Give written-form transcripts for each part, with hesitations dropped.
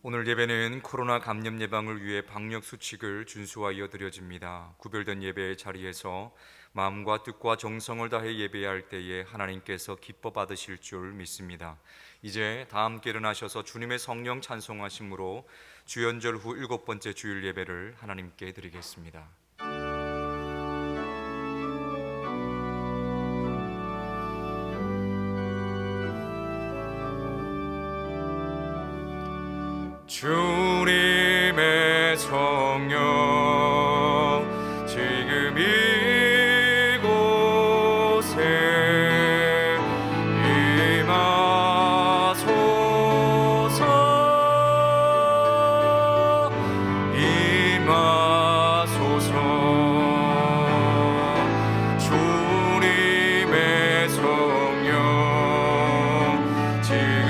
오늘 예배는 코로나 감염 예방을 위해 방역 수칙을 준수하여 드려집니다. 구별된 예배의 자리에서 마음과 뜻과 정성을 다해 예배할 때에 하나님께서 기뻐 받으실 줄 믿습니다. 이제 다 함께 일어나셔서 주님의 성령 찬송하심으로 주연절 후 7번째 주일 예배를 하나님께 드리겠습니다. 주님의 성령 지금 이곳에 임하소서 임하소서 주님의 성령 지금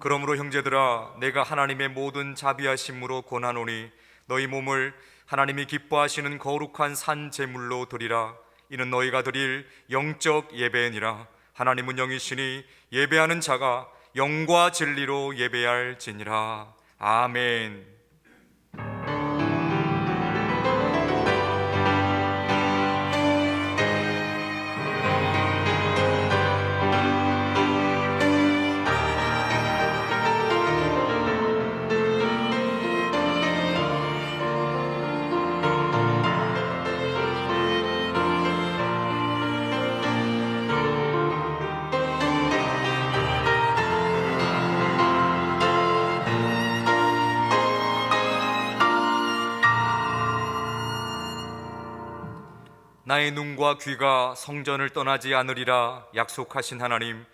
그러므로 형제들아, 내가 하나님의 모든 자비하심으로 권하노니 너희 몸을 하나님이 기뻐하시는 거룩한 산 제물로 드리라. 이는 너희가 드릴 영적 예배니라. 하나님은 영이시니 예배하는 자가 영과 진리로 예배할지니라. 아멘. 나의 눈과 귀가 성전을 떠나지 않으리라 약속하신 하나님,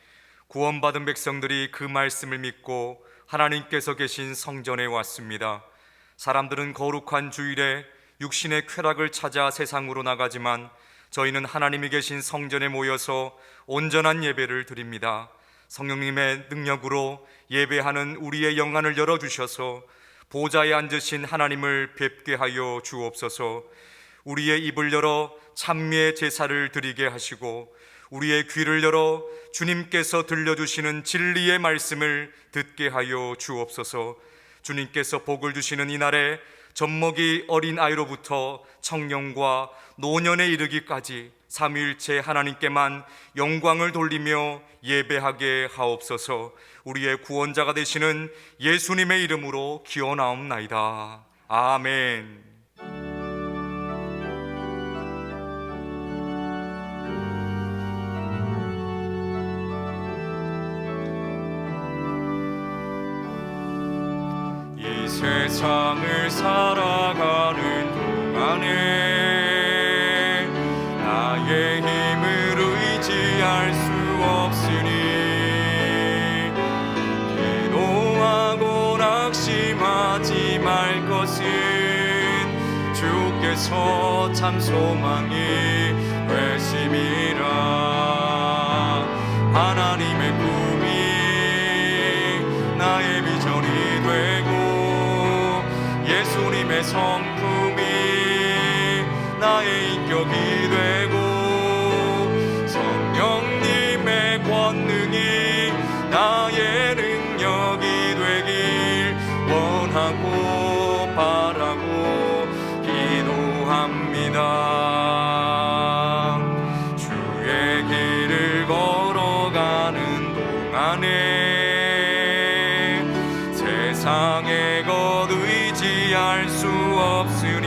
구원받은 백성들이 그 말씀을 믿고 하나님께서 계신 성전에 왔습니다. 사람들은 거룩한 주일에 육신의 쾌락을 찾아 세상으로 나가지만 저희는 하나님이 계신 성전에 모여서 온전한 예배를 드립니다. 성령님의 능력으로 예배하는 우리의 영안을 열어주셔서 보좌에 앉으신 하나님을 뵙게 하여 주옵소서. 우리의 입을 열어 찬미의 제사를 드리게 하시고 우리의 귀를 열어 주님께서 들려주시는 진리의 말씀을 듣게 하여 주옵소서. 주님께서 복을 주시는 이날에 젖먹이 어린아이로부터 청년과 노년에 이르기까지 삼위일체 하나님께만 영광을 돌리며 예배하게 하옵소서. 우리의 구원자가 되시는 예수님의 이름으로 기원하옵나이다. 아멘. 세상을 살아가는 동안에 나의 힘을 의지할 수 없으니 기도하고 낙심하지 말 것은 주께서 참 소망이 되심이라. 하나님의 꿈이 나의 비전이 되고 예수님의 성품이 나의 인격이 되고 성령님의 권능이 나의 능력이 되길 원하고 바라고 기도합니다. 주의 길을 걸어가는 동안에 세상의 것 의지할 수 없으니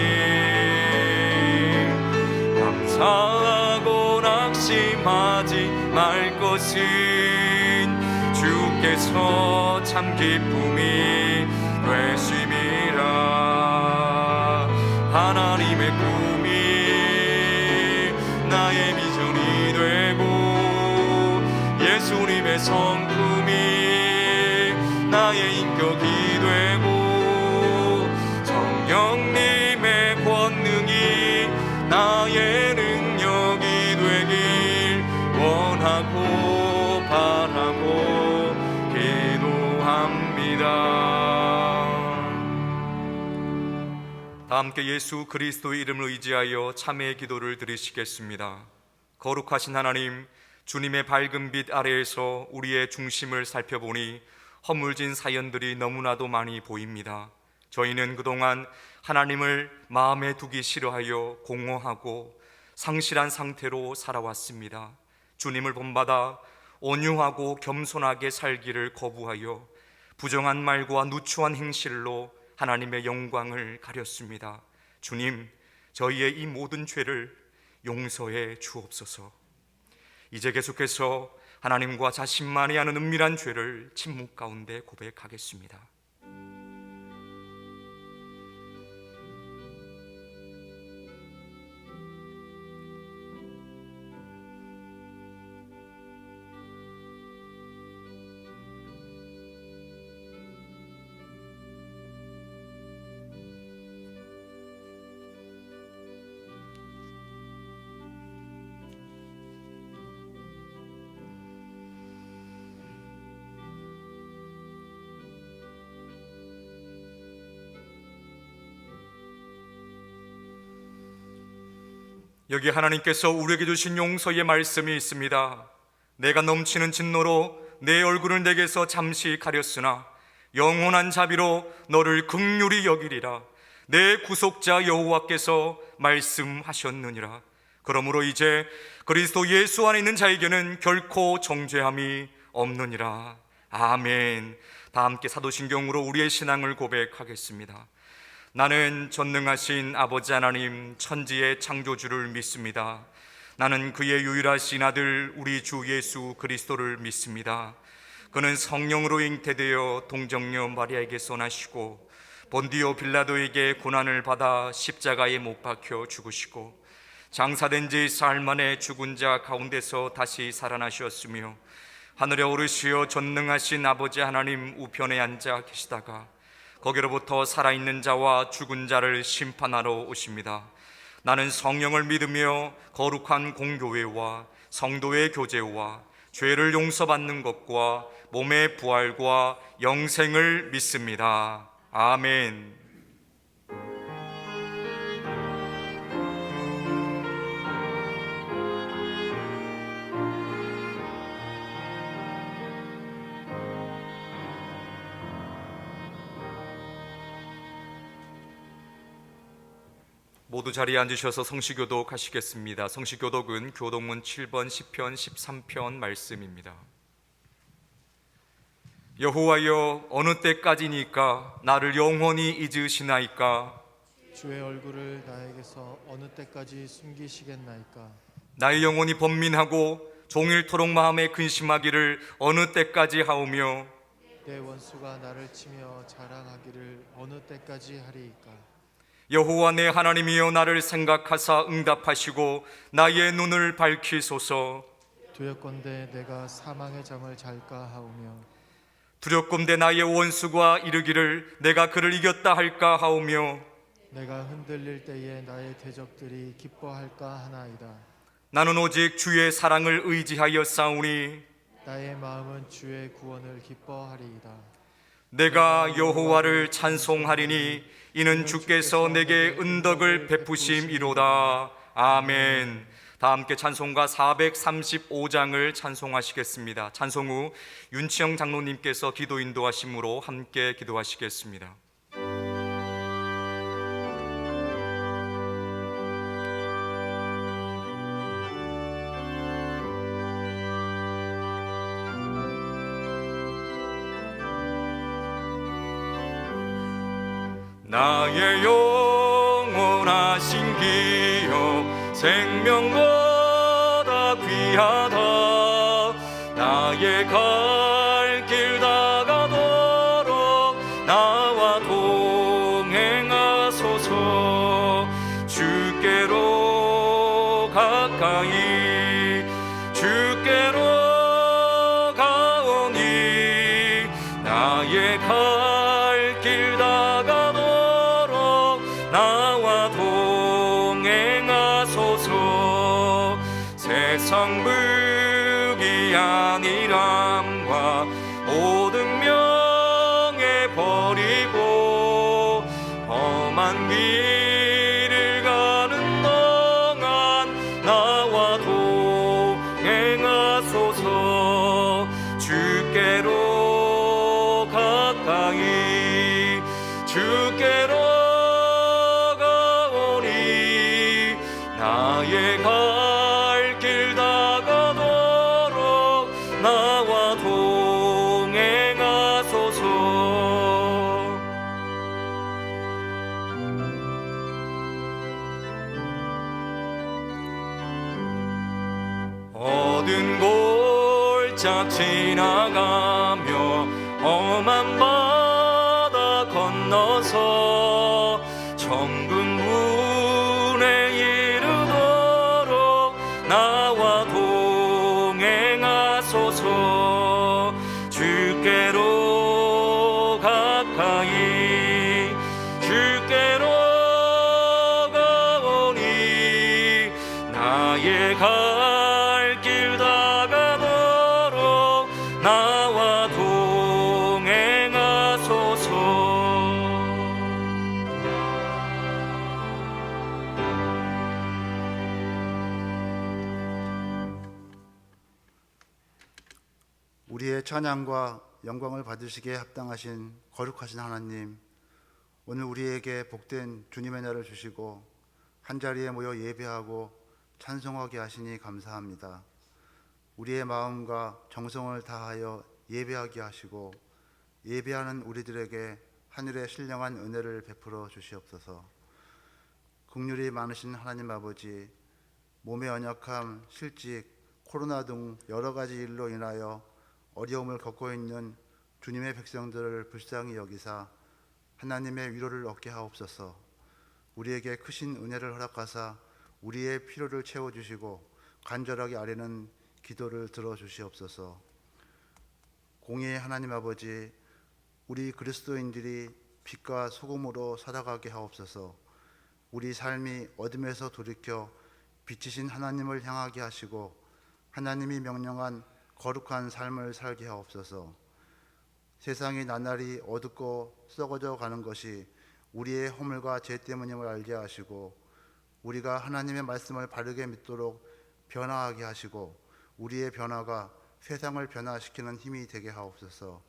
감사하고 낙심하지 말 것은 주께서 참 기쁨이 되심이라. 하나님의 꿈이 나의 비전이 되고 예수님의 성품이 나의 인격이 되고 성령님의 권능이 나의 능력이 되길 원하고 바라고 다 함께 예수 그리스도의 이름을 의지하여 참회의 기도를 드리시겠습니다. 거룩하신 하나님, 주님의 밝은 빛 아래에서 우리의 중심을 살펴보니 허물진 사연들이 너무나도 많이 보입니다. 저희는 그동안 하나님을 마음에 두기 싫어하여 공허하고 상실한 상태로 살아왔습니다. 주님을 본받아 온유하고 겸손하게 살기를 거부하여 부정한 말과 누추한 행실로 하나님의 영광을 가렸습니다. 주님, 저희의 이 모든 죄를 용서해 주옵소서. 이제 계속해서 하나님과 자신만이 아는 은밀한 죄를 침묵 가운데 고백하겠습니다. 여기 하나님께서 우리에게 주신 용서의 말씀이 있습니다. 내가 넘치는 진노로 내 얼굴을 내게서 잠시 가렸으나 영원한 자비로 너를 긍휼히 여기리라. 내 구속자 여호와께서 말씀하셨느니라. 그러므로 이제 그리스도 예수 안에 있는 자에게는 결코 정죄함이 없느니라. 아멘. 다 함께 사도신경으로 우리의 신앙을 고백하겠습니다. 나는 전능하신 아버지 하나님, 천지의 창조주를 믿습니다. 나는 그의 유일하신 아들 우리 주 예수 그리스도를 믿습니다. 그는 성령으로 잉태되어 동정녀 마리아에게서 나시고 본디오 빌라도에게 고난을 받아 십자가에 못 박혀 죽으시고 장사된 지 사흘 만에 죽은 자 가운데서 다시 살아나셨으며 하늘에 오르시어 전능하신 아버지 하나님 우편에 앉아 계시다가 거기로부터 살아있는 자와 죽은 자를 심판하러 오십니다. 나는 성령을 믿으며 거룩한 공교회와 성도의 교제와 죄를 용서받는 것과 몸의 부활과 영생을 믿습니다. 아멘. 모두 자리에 앉으셔서 성시교독 하시겠습니다. 성시교독은 교독문 7번, 10편, 13편 말씀입니다. 여호와여, 어느 때까지니까 나를 영원히 잊으시나이까? 주의 얼굴을 나에게서 어느 때까지 숨기시겠나이까? 나의 영혼이 번민하고 종일토록 마음에 근심하기를 어느 때까지 하오며 내 원수가 나를 치며 자랑하기를 어느 때까지 하리이까? 여호와 내 하나님이여, 나를 생각하사 응답하시고 나의 눈을 밝히소서. 두렵건대 내가 사망의 잠을 잘까 하오며 두렵건대 나의 원수가 이르기를 내가 그를 이겼다 할까 하오며 내가 흔들릴 때에 나의 대적들이 기뻐할까 하나이다. 나는 오직 주의 사랑을 의지하여 싸우니 나의 마음은 주의 구원을 기뻐하리이다. 내가 여호와를 찬송하리니 이는 주께서 내게 은덕을 베푸심이로다. 아멘. 다 함께 찬송가 435장을 찬송하시겠습니다. 찬송 후 윤치영 장로님께서 기도 인도하심으로 함께 기도하시겠습니다. 나의 영원하신 기업 생명보다 귀하다. 나의 갈 길 다가도록 나와 동행하소서. 주께로 가까이 주께로 가오니 나의 갈 길 다가도록 나와 동행하소서. 세상 무기한이람과 모든 명예 버리고 험한 길 행하소서. 주께로 가까이 주께로 가오니 나의 갈 길 다가도록 나와 동행하소서. 어두운 골짝 지나가며 험한 바다 건너서 천국문에 이르도록 나와 동행하소서. 주께로 가까이 주께로 가오니 나의 갈 길 다가도록 나와 동행하소서. 우리의 찬양과 영광을 받으시기에 합당하신 거룩하신 하나님, 오늘 우리에게 복된 주님의 날을 주시고 한자리에 모여 예배하고 찬송하게 하시니 감사합니다. 우리의 마음과 정성을 다하여 예배하게 하시고 예배하는 우리들에게 하늘의 신령한 은혜를 베풀어 주시옵소서. 긍휼이 많으신 하나님 아버지, 몸의 연약함, 실직, 코로나 등 여러 가지 일로 인하여 어려움을 겪고 있는 주님의 백성들을 불쌍히 여기사 하나님의 위로를 얻게 하옵소서. 우리에게 크신 은혜를 허락하사 우리의 필요를 채워주시고 간절하게 아뢰는 기도를 들어주시옵소서. 공의의 하나님 아버지, 우리 그리스도인들이 빛과 소금으로 살아가게 하옵소서. 우리 삶이 어둠에서 돌이켜 빛이신 하나님을 향하게 하시고 하나님이 명령한 거룩한 삶을 살게 하옵소서. 세상이 나날이 어둡고 썩어져 가는 것이 우리의 허물과 죄 때문임을 알게 하시고 우리가 하나님의 말씀을 바르게 믿도록 변화하게 하시고 우리의 변화가 세상을 변화시키는 힘이 되게 하옵소서.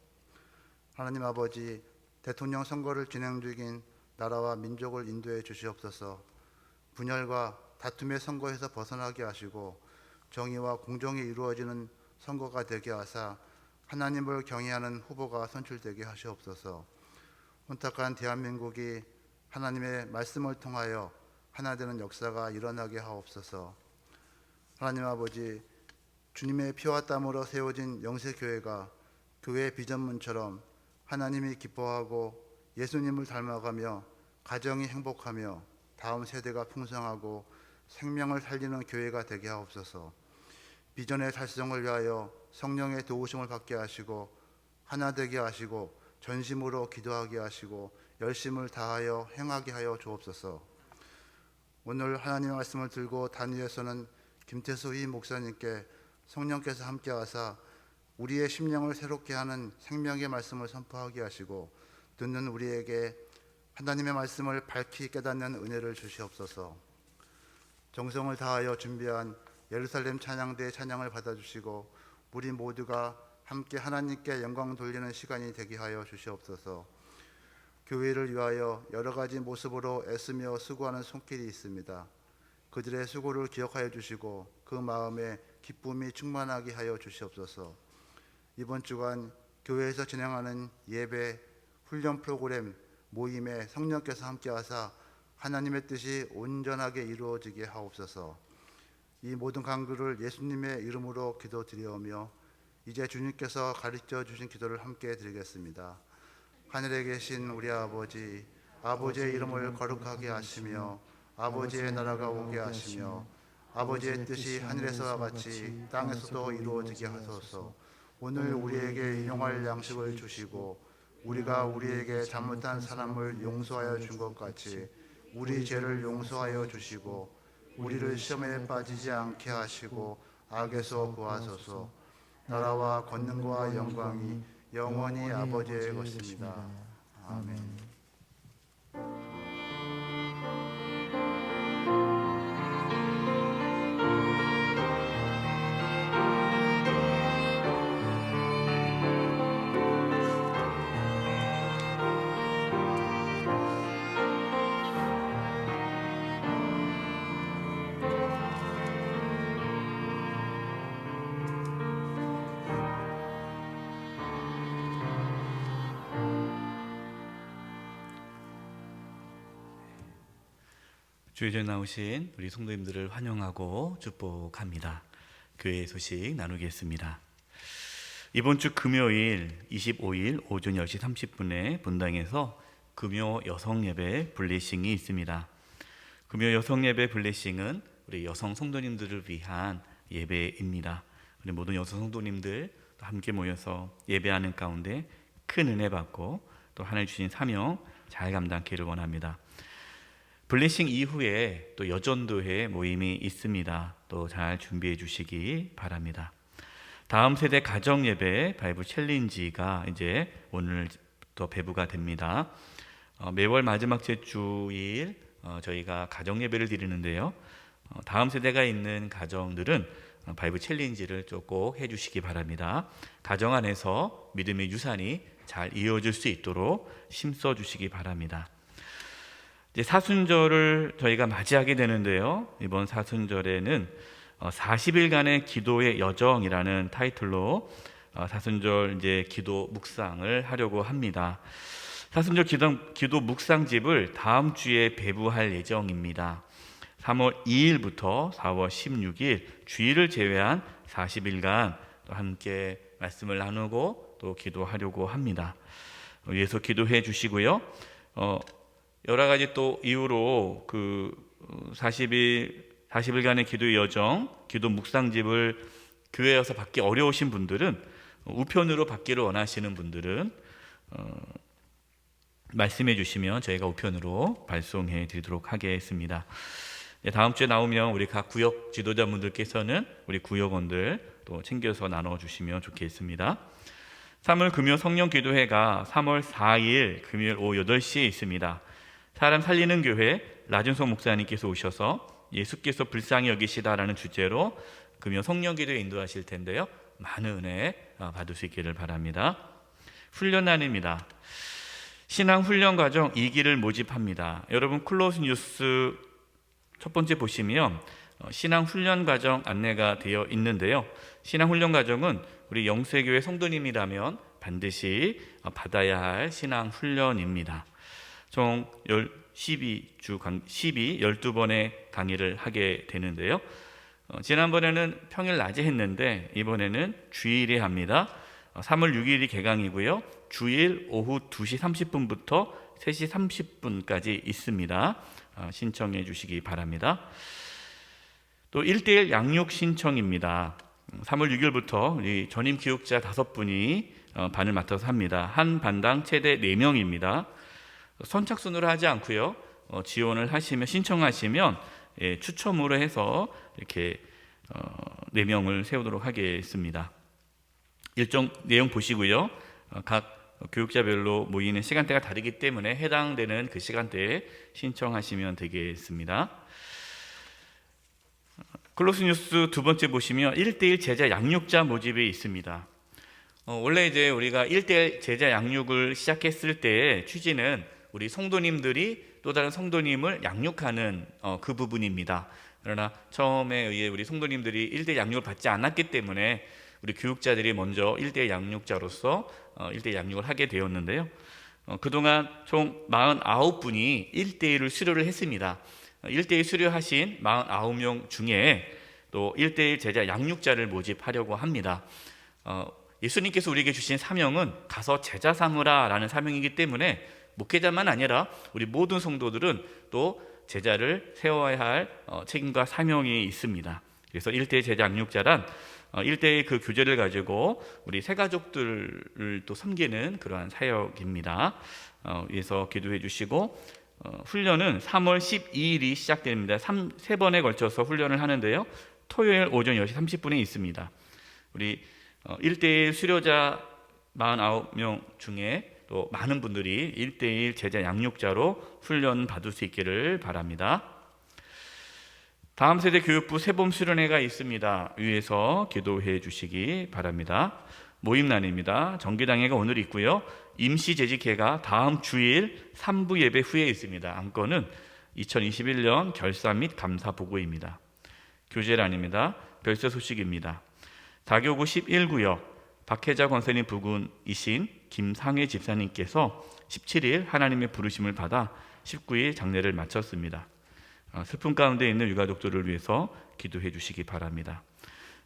하나님 아버지, 대통령 선거를 진행 중인 나라와 민족을 인도해 주시옵소서. 분열과 다툼의 선거에서 벗어나게 하시고 정의와 공정이 이루어지는 선거가 되게 하사 하나님을 경외하는 후보가 선출되게 하시옵소서. 혼탁한 대한민국이 하나님의 말씀을 통하여 하나 되는 역사가 일어나게 하옵소서. 하나님 아버지, 주님의 피와 땀으로 세워진 영세교회가 교회의 비전문처럼 하나님이 기뻐하고 예수님을 닮아가며 가정이 행복하며 다음 세대가 풍성하고 생명을 살리는 교회가 되게 하옵소서. 비전의 달성을 위하여 성령의 도우심을 받게 하시고 하나 되게 하시고 전심으로 기도하게 하시고 열심을 다하여 행하게 하여 주옵소서. 오늘 하나님의 말씀을 들고 단위에서는 김태수희 목사님께 성령께서 함께하사 우리의 심령을 새롭게 하는 생명의 말씀을 선포하게 하시고 듣는 우리에게 하나님의 말씀을 밝히 깨닫는 은혜를 주시옵소서. 정성을 다하여 준비한 예루살렘 찬양대의 찬양을 받아주시고 우리 모두가 함께 하나님께 영광 돌리는 시간이 되게 하여 주시옵소서. 교회를 위하여 여러 가지 모습으로 애쓰며 수고하는 손길이 있습니다. 그들의 수고를 기억하여 주시고 그 마음에 기쁨이 충만하게 하여 주시옵소서. 이번 주간 교회에서 진행하는 예배, 훈련 프로그램, 모임에 성령께서 함께하사 하나님의 뜻이 온전하게 이루어지게 하옵소서. 이 모든 간구를 예수님의 이름으로 기도드리오며 이제 주님께서 가르쳐 주신 기도를 함께 드리겠습니다. 하늘에 계신 우리 아버지, 아버지의 이름을 거룩하게 하시며 아버지의 나라가 오게 하시며 아버지의 뜻이 하늘에서와 같이 땅에서도 이루어지게 하소서. 오늘 우리에게 일용할 양식을 주시고 우리가 우리에게 잘못한 사람을 용서하여 준 것 같이 우리 죄를 용서하여 주시고 우리를 시험에 빠지지 않게 하시고 악에서 구하소서. 나라와 권능과 영광이 영원히 아버지의 것입니다. 아멘. 주의에 나오신 우리 성도님들을 환영하고 축복합니다. 교회 소식 나누겠습니다. 이번 주 금요일 25일 오전 10시 30분에 본당에서 금요 여성예배 블레싱이 있습니다. 금요 여성예배 블레싱은 우리 여성 성도님들을 위한 예배입니다. 우리 모든 여성 성도님들 함께 모여서 예배하는 가운데 큰 은혜 받고 또 하나님 주신 사명 잘 감당하기를 원합니다. 블레싱 이후에 또 여전도회 모임이 있습니다. 또 잘 준비해 주시기 바랍니다. 다음 세대 가정 예배 바이블 챌린지가 이제 오늘부터 배부가 됩니다. 매월 마지막 주일 저희가 가정 예배를 드리는데요. 다음 세대가 있는 가정들은 바이블 챌린지를 꼭 해주시기 바랍니다. 가정 안에서 믿음의 유산이 잘 이어질 수 있도록 힘써 주시기 바랍니다. 이제 사순절을 저희가 맞이하게 되는데요. 이번 사순절에는 40일간의 기도의 여정이라는 타이틀로 사순절 이제 기도 묵상을 하려고 합니다. 사순절 기도 묵상집을 다음 주에 배부할 예정입니다. 3월 2일부터 4월 16일 주일을 제외한 40일간 또 함께 말씀을 나누고 또 기도하려고 합니다. 위에서 기도해 주시고요. 여러 가지 또 이유로 그 40일간의 기도의 여정, 기도 묵상집을 교회에서 받기 어려우신 분들은 우편으로 받기를 원하시는 분들은 말씀해 주시면 저희가 우편으로 발송해 드리도록 하겠습니다. 다음 주에 나오면 우리 각 구역 지도자분들께서는 우리 구역원들 또 챙겨서 나눠주시면 좋겠습니다. 3월 금요 성령 기도회가 3월 4일 금요일 오후 8시에 있습니다. 사람 살리는 교회 라준석 목사님께서 오셔서 예수께서 불쌍히 여기시다라는 주제로 금요 성령 기도에 인도하실 텐데요. 많은 은혜 받을 수 있기를 바랍니다. 훈련난입니다. 신앙 훈련 과정 2기를 모집합니다. 여러분 클로스 뉴스 첫 번째 보시면 신앙 훈련 과정 안내가 되어 있는데요. 신앙 훈련 과정은 우리 영세교회 성도님이라면 반드시 받아야 할 신앙 훈련입니다. 총 12번의 강의를 하게 되는데요. 지난번에는 평일 낮에 했는데 이번에는 주일에 합니다. 3월 6일이 개강이고요. 주일 오후 2시 30분부터 3시 30분까지 있습니다. 신청해 주시기 바랍니다. 또 1대1 양육 신청입니다. 3월 6일부터 우리 전임 교육자 5분이 반을 맡아서 합니다. 한 반당 최대 4명입니다. 선착순으로 하지 않고요. 지원을 하시면 신청하시면 추첨으로 해서 이렇게 4명을 세우도록 하겠습니다. 일정 내용 보시고요. 각 교육자별로 모이는 시간대가 다르기 때문에 해당되는 그 시간대에 신청하시면 되겠습니다. 클로스 뉴스 두 번째 보시면 1대1 제자 양육자 모집이 있습니다. 원래 이제 우리가 1대1 제자 양육을 시작했을 때의 취지는 우리 성도님들이 또 다른 성도님을 양육하는 그 부분입니다. 그러나 처음에 우리 성도님들이 1대1 양육을 받지 않았기 때문에 우리 교육자들이 먼저 1대1 양육자로서 1대1 양육을 하게 되었는데요. 그동안 총 49분이 1대1을 수료를 했습니다. 1대1 수료하신 49명 중에 또 1대1 제자 양육자를 모집하려고 합니다. 예수님께서 우리에게 주신 사명은 가서 제자 삼으라 라는 사명이기 때문에 목회자만 아니라 우리 모든 성도들은 또 제자를 세워야 할 책임과 사명이 있습니다. 그래서 1대1 제자 양육자란 1대1 그 교제를 가지고 우리 새가족들을 또 섬기는 그러한 사역입니다. 위해서 기도해 주시고 훈련은 3월 12일이 시작됩니다. 3번에 걸쳐서 훈련을 하는데요. 토요일 오전 10시 30분에 있습니다. 우리 1대1 수료자 49명 중에 또 많은 분들이 1대1 제자 양육자로 훈련 받을 수 있기를 바랍니다. 다음 세대 교육부 세범 수련회가 있습니다. 위에서 기도해 주시기 바랍니다. 모임란입니다. 정기당회가 오늘 있고요. 임시 재직회가 다음 주일 3부 예배 후에 있습니다. 안건은 2021년 결산 및 감사 보고입니다. 교제란입니다. 별세 소식입니다. 다교구 11구역 박혜자 권사님 부군이신 김상혜 집사님께서 17일 하나님의 부르심을 받아 19일 장례를 마쳤습니다. 슬픔 가운데 있는 유가족들을 위해서 기도해 주시기 바랍니다.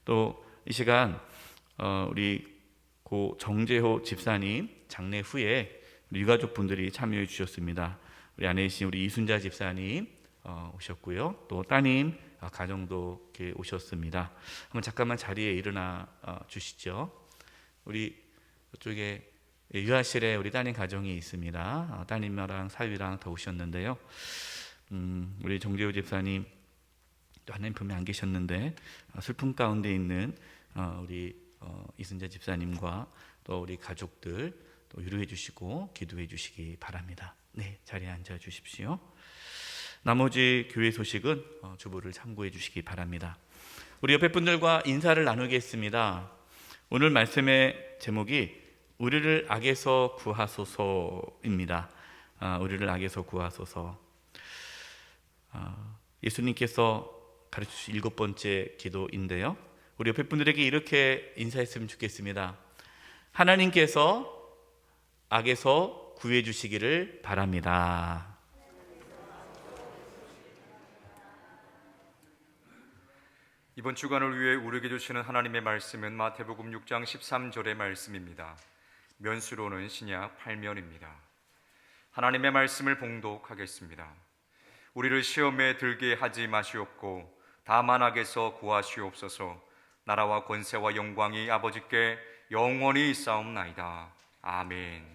또 이 시간 우리 고 정재호 집사님 장례 후에 우리 유가족 분들이 참여해 주셨습니다. 우리 아내이신 우리 이순자 집사님 오셨고요. 또 따님 가정도 이렇게 오셨습니다. 한번 잠깐만 자리에 일어나 주시죠. 우리 이쪽에 유아실에 우리 따님 가정이 있습니다. 따님이랑 사위랑 다 오셨는데요. 우리 정재호 집사님 또 하나님 품에 안 계셨는데 슬픔 가운데 있는 우리 이순자 집사님과 또 우리 가족들 또 위로해 주시고 기도해 주시기 바랍니다. 네, 자리에 앉아 주십시오. 나머지 교회 소식은 주보를 참고해 주시기 바랍니다. 우리 옆에 분들과 인사를 나누겠습니다. 오늘 말씀의 제목이 우리를 악에서 구하소서입니다. 우리를 악에서 구하소서. 예수님께서 가르치신 7번째 기도인데요. 우리 옆에 분들에게 이렇게 인사했으면 좋겠습니다. 하나님께서 악에서 구해 주시기를 바랍니다. 이번 주간을 위해 우리에게 주시는 하나님의 말씀은 마태복음 6장 13절의 말씀입니다. 면수로는 신약 8면입니다. 하나님의 말씀을 봉독하겠습니다. 우리를 시험에 들게 하지 마시옵고 다만 악에서 구하시옵소서. 나라와 권세와 영광이 아버지께 영원히 있사옵나이다. 아멘.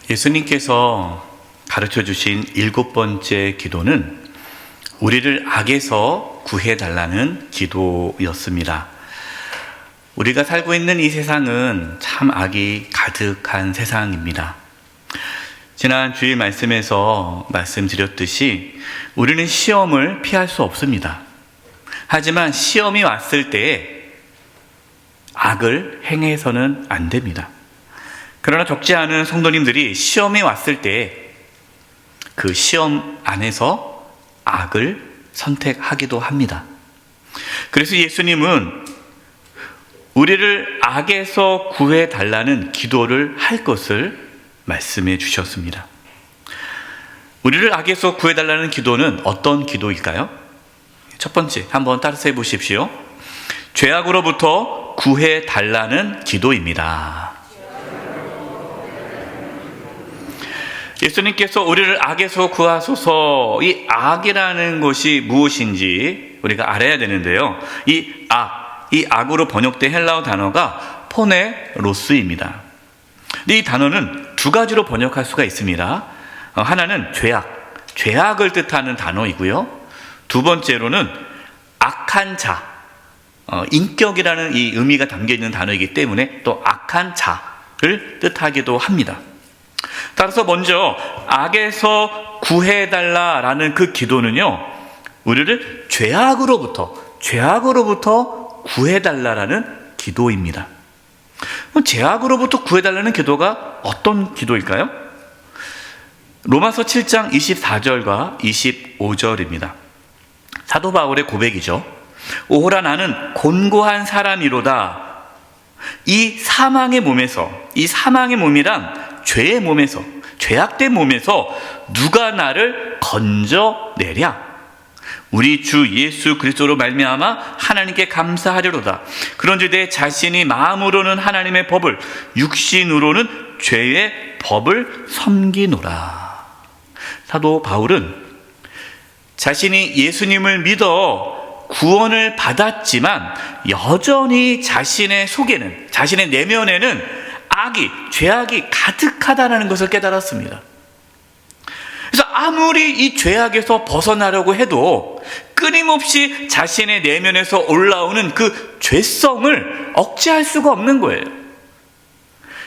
예수님께서 가르쳐 주신 7번째 기도는 우리를 악에서 구해달라는 기도였습니다. 우리가 살고 있는 이 세상은 참 악이 가득한 세상입니다. 지난 주일 말씀에서 말씀드렸듯이 우리는 시험을 피할 수 없습니다. 하지만 시험이 왔을 때 악을 행해서는 안 됩니다. 그러나 적지 않은 성도님들이 시험이 왔을 때 그 시험 안에서 악을 선택하기도 합니다. 그래서 예수님은 우리를 악에서 구해달라는 기도를 할 것을 말씀해 주셨습니다. 우리를 악에서 구해달라는 기도는 어떤 기도일까요? 첫 번째, 한번 따라서 해보십시오. 죄악으로부터 구해달라는 기도입니다. 예수님께서 우리를 악에서 구하소서, 이 악이라는 것이 무엇인지 우리가 알아야 되는데요. 이 악으로 번역된 헬라어 단어가 포네로스입니다. 이 단어는 두 가지로 번역할 수가 있습니다. 하나는 죄악을 뜻하는 단어이고요. 두 번째로는 악한 자, 인격이라는 이 의미가 담겨있는 단어이기 때문에 또 악한 자를 뜻하기도 합니다. 따라서 먼저 악에서 구해달라라는 그 기도는요, 우리를 죄악으로부터 구해달라라는 기도입니다. 죄악으로부터 구해달라는 기도가 어떤 기도일까요? 로마서 7장 24절과 25절입니다. 사도 바울의 고백이죠. 오호라 나는 곤고한 사람이로다. 이 사망의 몸이란 죄의 몸에서, 죄악된 몸에서 누가 나를 건져내랴? 우리 주 예수 그리스도로 말미암아 하나님께 감사하려로다. 그런즉 내 자신이 마음으로는 하나님의 법을, 육신으로는 죄의 법을 섬기노라. 사도 바울은 자신이 예수님을 믿어 구원을 받았지만 여전히 자신의 속에는, 자신의 내면에는 죄악이 가득하다는 것을 깨달았습니다. 그래서 아무리 이 죄악에서 벗어나려고 해도 끊임없이 자신의 내면에서 올라오는 그 죄성을 억제할 수가 없는 거예요.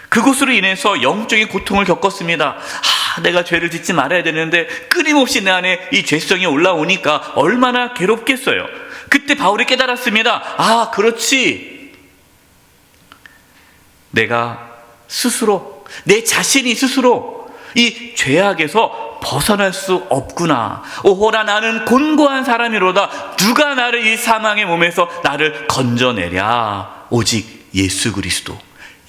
그것으로 인해서 영적인 고통을 겪었습니다. 내가 죄를 짓지 말아야 되는데 끊임없이 내 안에 이 죄성이 올라오니까 얼마나 괴롭겠어요. 그때 바울이 깨달았습니다. 그렇지. 내 자신이 스스로 이 죄악에서 벗어날 수 없구나. 오호라 나는 곤고한 사람이로다. 누가 나를 이 사망의 몸에서 나를 건져내랴? 오직 예수 그리스도,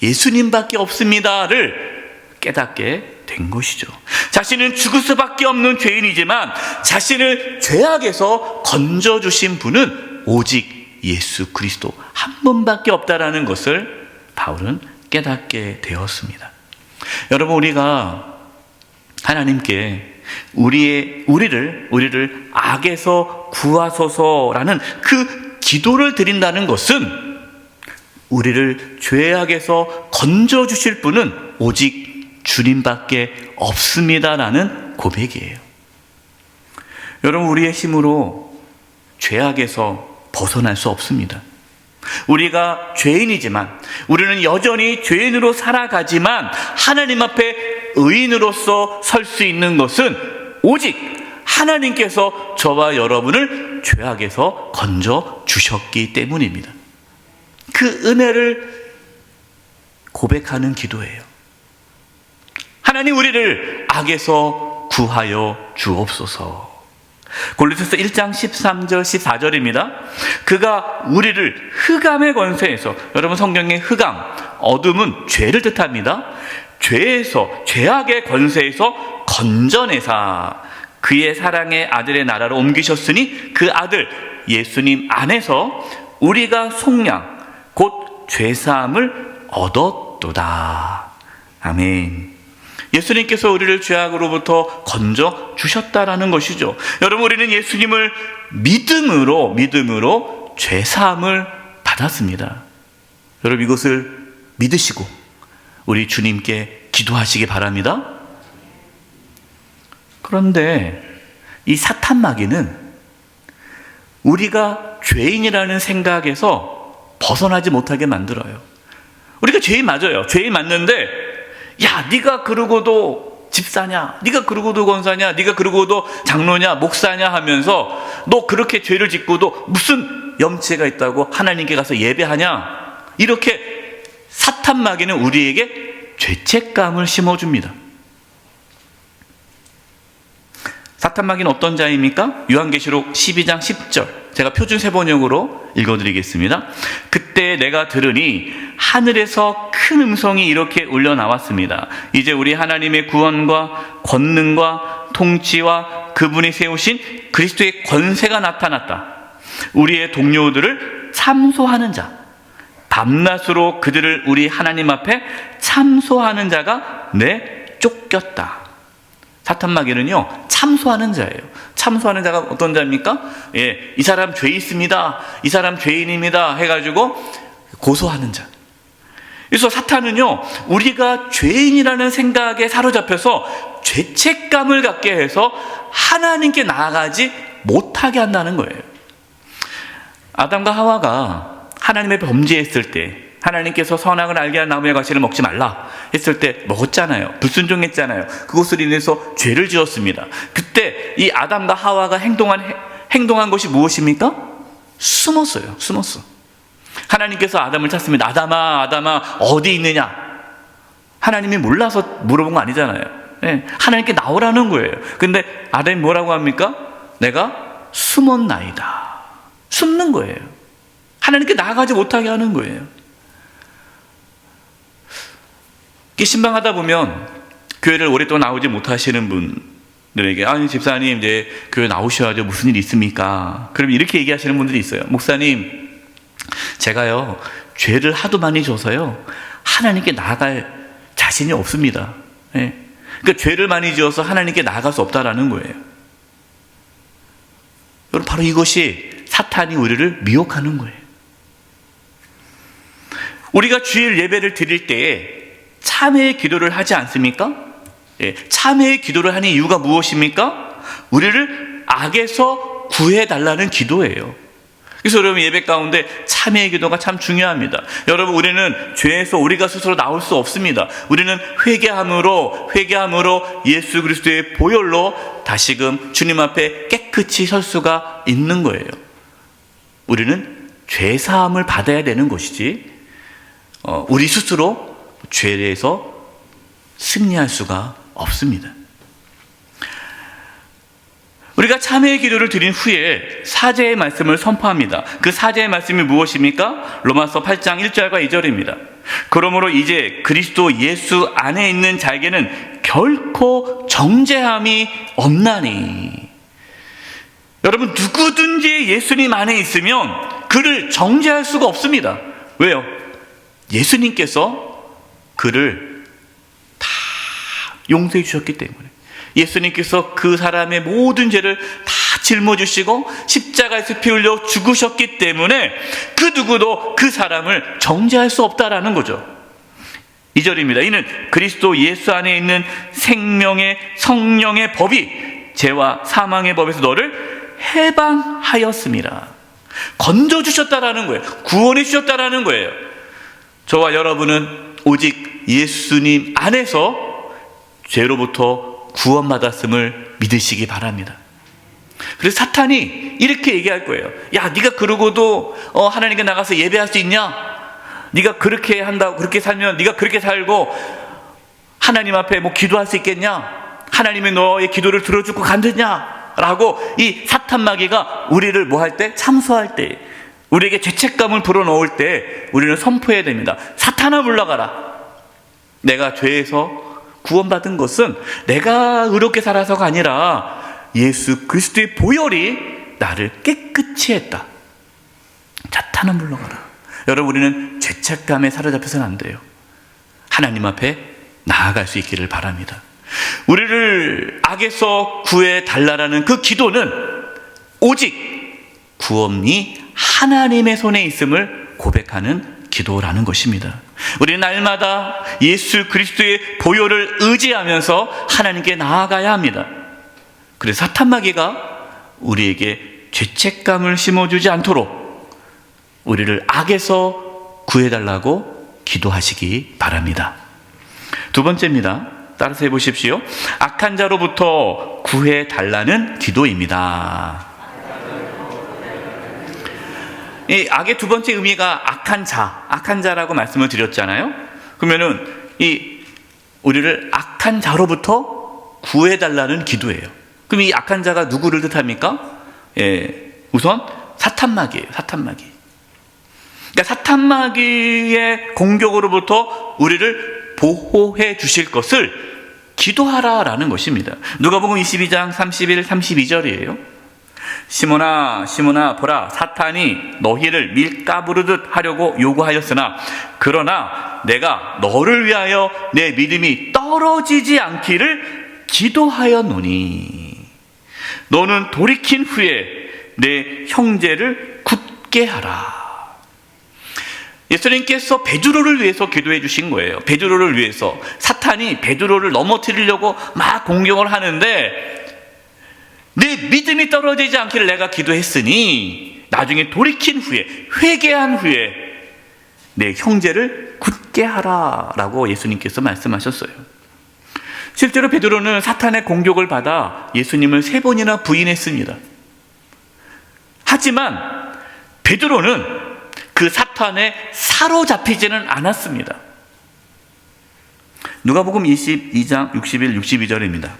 예수님밖에 없습니다를 깨닫게 된 것이죠. 자신은 죽을 수밖에 없는 죄인이지만 자신을 죄악에서 건져주신 분은 오직 예수 그리스도 한 분밖에 없다라는 것을 바울은 깨닫게 되었습니다. 여러분, 우리가 하나님께 우리를 악에서 구하소서라는 그 기도를 드린다는 것은 우리를 죄악에서 건져주실 분은 오직 주님밖에 없습니다라는 고백이에요. 여러분, 우리의 힘으로 죄악에서 벗어날 수 없습니다. 우리가 죄인이지만, 우리는 여전히 죄인으로 살아가지만 하나님 앞에 의인으로서 설 수 있는 것은 오직 하나님께서 저와 여러분을 죄악에서 건져 주셨기 때문입니다. 그 은혜를 고백하는 기도예요. 하나님, 우리를 악에서 구하여 주옵소서. 골로새서 1장 13절 14절입니다. 그가 우리를 흑암의 권세에서, 여러분 성경의 흑암, 어둠은 죄를 뜻합니다. 죄악의 권세에서 건져내사 그의 사랑의 아들의 나라로 옮기셨으니 그 아들 예수님 안에서 우리가 속량 곧 죄사함을 얻었도다. 아멘. 예수님께서 우리를 죄악으로부터 건져 주셨다라는 것이죠. 여러분, 우리는 예수님을 믿음으로 죄사함을 받았습니다. 여러분, 이것을 믿으시고 우리 주님께 기도하시기 바랍니다. 그런데 이 사탄 마귀는 우리가 죄인이라는 생각에서 벗어나지 못하게 만들어요. 우리가 죄인 맞아요. 죄인 맞는데 야, 네가 그러고도 집사냐, 네가 그러고도 권사냐, 네가 그러고도 장로냐, 목사냐 하면서 너 그렇게 죄를 짓고도 무슨 염치가 있다고 하나님께 가서 예배하냐, 이렇게 사탄 마귀는 우리에게 죄책감을 심어줍니다. 사탄 마귀는 어떤 자입니까? 요한계시록 12장 10절, 제가 표준 세번역으로 읽어드리겠습니다. 그때 내가 들으니 하늘에서 큰 음성이 이렇게 울려 나왔습니다. 이제 우리 하나님의 구원과 권능과 통치와 그분이 세우신 그리스도의 권세가 나타났다. 우리의 동료들을 참소하는 자, 밤낮으로 그들을 우리 하나님 앞에 참소하는 자가 쫓겼다. 사탄 마귀는요, 참소하는 자예요. 참소하는 자가 어떤 자입니까? 예, 이 사람 죄 있습니다, 이 사람 죄인입니다 해가지고 고소하는 자. 그래서 사탄은요, 우리가 죄인이라는 생각에 사로잡혀서 죄책감을 갖게 해서 하나님께 나아가지 못하게 한다는 거예요. 아담과 하와가 하나님의 범죄했을 때, 하나님께서 선악을 알게 한 나무의 과실을 먹지 말라 했을 때 먹었잖아요. 불순종했잖아요. 그것으로 인해서 죄를 지었습니다. 그때 이 아담과 하와가 행동한 것이 무엇입니까? 숨었어요. 숨었어. 하나님께서 아담을 찾습니다. 아담아, 아담아, 어디 있느냐? 하나님이 몰라서 물어본 거 아니잖아요. 네, 하나님께 나오라는 거예요. 근데 아담이 뭐라고 합니까? 내가 숨었나이다. 숨는 거예요. 하나님께 나아가지 못하게 하는 거예요. 신방하다 보면 교회를 오랫동안 나오지 못하시는 분들에게, 아니 집사님 이제 교회 나오셔야죠, 무슨 일 있습니까? 그럼 이렇게 얘기하시는 분들이 있어요. 목사님, 제가요 죄를 하도 많이 져서요 하나님께 나아갈 자신이 없습니다. 네. 그러니까 죄를 많이 지어서 하나님께 나아갈 수 없다라는 거예요. 여러분, 바로 이것이 사탄이 우리를 미혹하는 거예요. 우리가 주일 예배를 드릴 때에 참회의 기도를 하지 않습니까? 예, 참회의 기도를 하는 이유가 무엇입니까? 우리를 악에서 구해달라는 기도예요. 그래서 여러분, 예배 가운데 참회의 기도가 참 중요합니다. 여러분, 우리는 죄에서 우리가 스스로 나올 수 없습니다. 우리는 회개함으로 예수 그리스도의 보혈로 다시금 주님 앞에 깨끗이 설 수가 있는 거예요. 우리는 죄사함을 받아야 되는 것이지 우리 스스로 죄에서 승리할 수가 없습니다. 우리가 참회의 기도를 드린 후에 사죄의 말씀을 선포합니다. 그 사죄의 말씀이 무엇입니까? 로마서 8장 1절과 2절입니다. 그러므로 이제 그리스도 예수 안에 있는 자에게는 결코 정죄함이 없나니. 여러분, 누구든지 예수님 안에 있으면 그를 정죄할 수가 없습니다. 왜요? 예수님께서 그를 다 용서해 주셨기 때문에. 예수님께서 그 사람의 모든 죄를 다 짊어지시고 십자가에서 피 흘려 죽으셨기 때문에 그 누구도 그 사람을 정죄할 수 없다라는 거죠. 2절입니다. 이는 그리스도 예수 안에 있는 생명의 성령의 법이 죄와 사망의 법에서 너를 해방하였습니다. 건져주셨다라는 거예요. 구원해 주셨다라는 거예요. 저와 여러분은 오직 예수님 안에서 죄로부터 구원받았음을 믿으시기 바랍니다. 그래서 사탄이 이렇게 얘기할 거예요. 야, 네가 그러고도 하나님께 나가서 예배할 수 있냐? 네가 그렇게 한다고, 그렇게 살면, 네가 그렇게 살고 하나님 앞에 뭐 기도할 수 있겠냐? 하나님이 너의 기도를 들어주고 간다냐? 라고 이 사탄 마귀가 우리를 뭐 할 때? 참소할 때, 우리에게 죄책감을 불어넣을 때 우리는 선포해야 됩니다. 사탄아, 물러가라. 내가 죄에서 구원받은 것은 내가 의롭게 살아서가 아니라 예수 그리스도의 보혈이 나를 깨끗이 했다. 사탄아, 물러가라. 여러분, 우리는 죄책감에 사로잡혀서는 안 돼요. 하나님 앞에 나아갈 수 있기를 바랍니다. 우리를 악에서 구해달라는 그 기도는 오직 구원이 하나님의 손에 있음을 고백하는 기도라는 것입니다. 우리는 날마다 예수 그리스도의 보혈을 의지하면서 하나님께 나아가야 합니다. 그래서 사탄 마귀가 우리에게 죄책감을 심어주지 않도록 우리를 악에서 구해달라고 기도하시기 바랍니다. 두 번째입니다. 따라서 해보십시오. 악한 자로부터 구해달라는 기도입니다. 이 악의 두 번째 의미가 악한 자라고 말씀을 드렸잖아요. 그러면은 우리를 악한 자로부터 구해달라는 기도예요. 그럼 이 악한 자가 누구를 뜻합니까? 우선 사탄 마귀예요. 사탄 마귀. 그러니까 사탄 마귀의 공격으로부터 우리를 보호해 주실 것을 기도하라라는 것입니다. 누가복음 22장 31, 32절이에요. 시몬아 시몬아 보라, 사탄이 너희를 밀가부르듯 하려고 요구하였으나 그러나 내가 너를 위하여 내 믿음이 떨어지지 않기를 기도하였노니 너는 돌이킨 후에 내 형제를 굳게 하라. 예수님께서 베드로를 위해서 기도해 주신 거예요. 베드로를 위해서. 사탄이 베드로를 넘어뜨리려고 막 공격을 하는데 내 믿음이 떨어지지 않기를 내가 기도했으니 나중에 돌이킨 후에, 회개한 후에 내 형제를 굳게 하라라고 예수님께서 말씀하셨어요. 실제로 베드로는 사탄의 공격을 받아 예수님을 3번이나 부인했습니다. 하지만 베드로는 그 사탄에 사로잡히지는 않았습니다. 누가복음 22장 61, 62절입니다.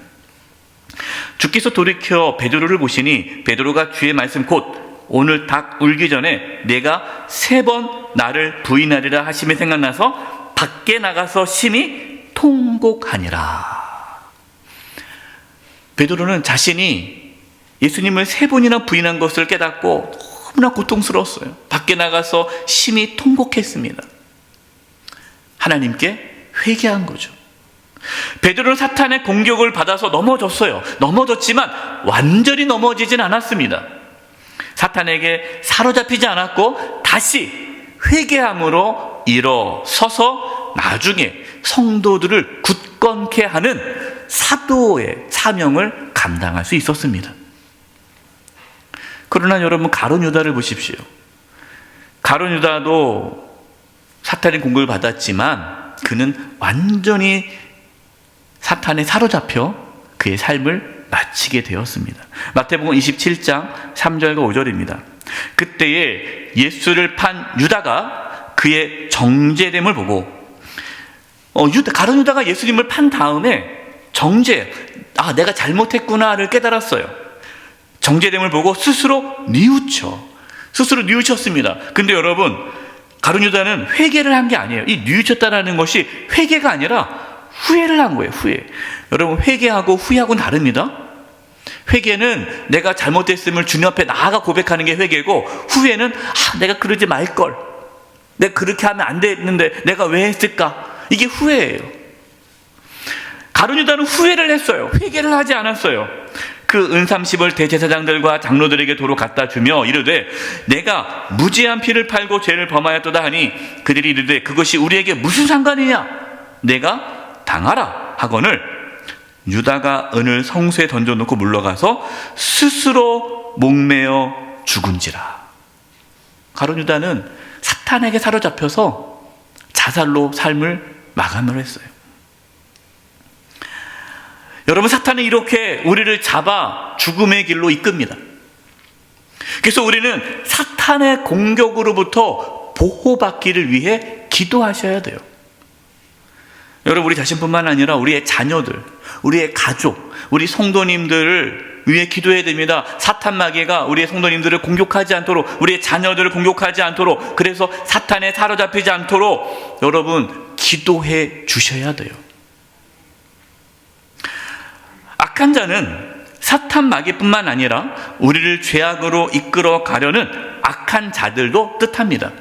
주께서 돌이켜 베드로를 보시니 베드로가 주의 말씀 곧 오늘 닭 울기 전에 내가 3번 나를 부인하리라 하심이 생각나서 밖에 나가서 심히 통곡하니라. 베드로는 자신이 예수님을 3번이나 부인한 것을 깨닫고 너무나 고통스러웠어요. 밖에 나가서 심히 통곡했습니다. 하나님께 회개한 거죠. 베드로는 사탄의 공격을 받아서 넘어졌어요. 넘어졌지만 완전히 넘어지진 않았습니다. 사탄에게 사로잡히지 않았고 다시 회개함으로 일어서서 나중에 성도들을 굳건케 하는 사도의 사명을 감당할 수 있었습니다. 그러나 여러분, 가룟 유다를 보십시오. 가룟 유다도 사탄의 공격을 받았지만 그는 완전히 사탄에 사로잡혀 그의 삶을 마치게 되었습니다. 마태복음 27장 3절과 5절입니다. 그때에 예수를 판 유다가 그의 정죄됨을 보고 가룟 유다가 예수님을 판 다음에 내가 잘못했구나를 깨달았어요. 정죄됨을 보고 스스로 뉘우쳤습니다. 근데 여러분, 가룟 유다는 회개를 한 게 아니에요. 이 뉘우쳤다라는 것이 회개가 아니라 후회를 한 거예요. 후회. 여러분, 회개하고 후회하고는 다릅니다. 회개는 내가 잘못했음을 주님 앞에 나아가 고백하는 게 회개고, 후회는 내가 그러지 말걸, 내가 그렇게 하면 안 됐는데 내가 왜 했을까, 이게 후회예요. 가룟 유다는 후회를 했어요. 회개를 하지 않았어요. 그 은 30을 대제사장들과 장로들에게 도로 갖다 주며 이르되 내가 무죄한 피를 팔고 죄를 범하였도다 하니 그들이 이르되 그것이 우리에게 무슨 상관이냐, 내가 당하라 하거늘 유다가 은을 성수에 던져놓고 물러가서 스스로 목매어 죽은지라. 가룟 유다는 사탄에게 사로잡혀서 자살로 삶을 마감을 했어요. 여러분, 사탄은 이렇게 우리를 잡아 죽음의 길로 이끕니다. 그래서 우리는 사탄의 공격으로부터 보호받기를 위해 기도하셔야 돼요. 여러분, 우리 자신뿐만 아니라 우리의 자녀들, 우리의 가족, 우리 성도님들을 위해 기도해야 됩니다. 사탄 마귀가 우리의 성도님들을 공격하지 않도록, 우리의 자녀들을 공격하지 않도록, 그래서 사탄에 사로잡히지 않도록 여러분 기도해 주셔야 돼요. 악한 자는 사탄 마귀뿐만 아니라 우리를 죄악으로 이끌어 가려는 악한 자들도 뜻합니다.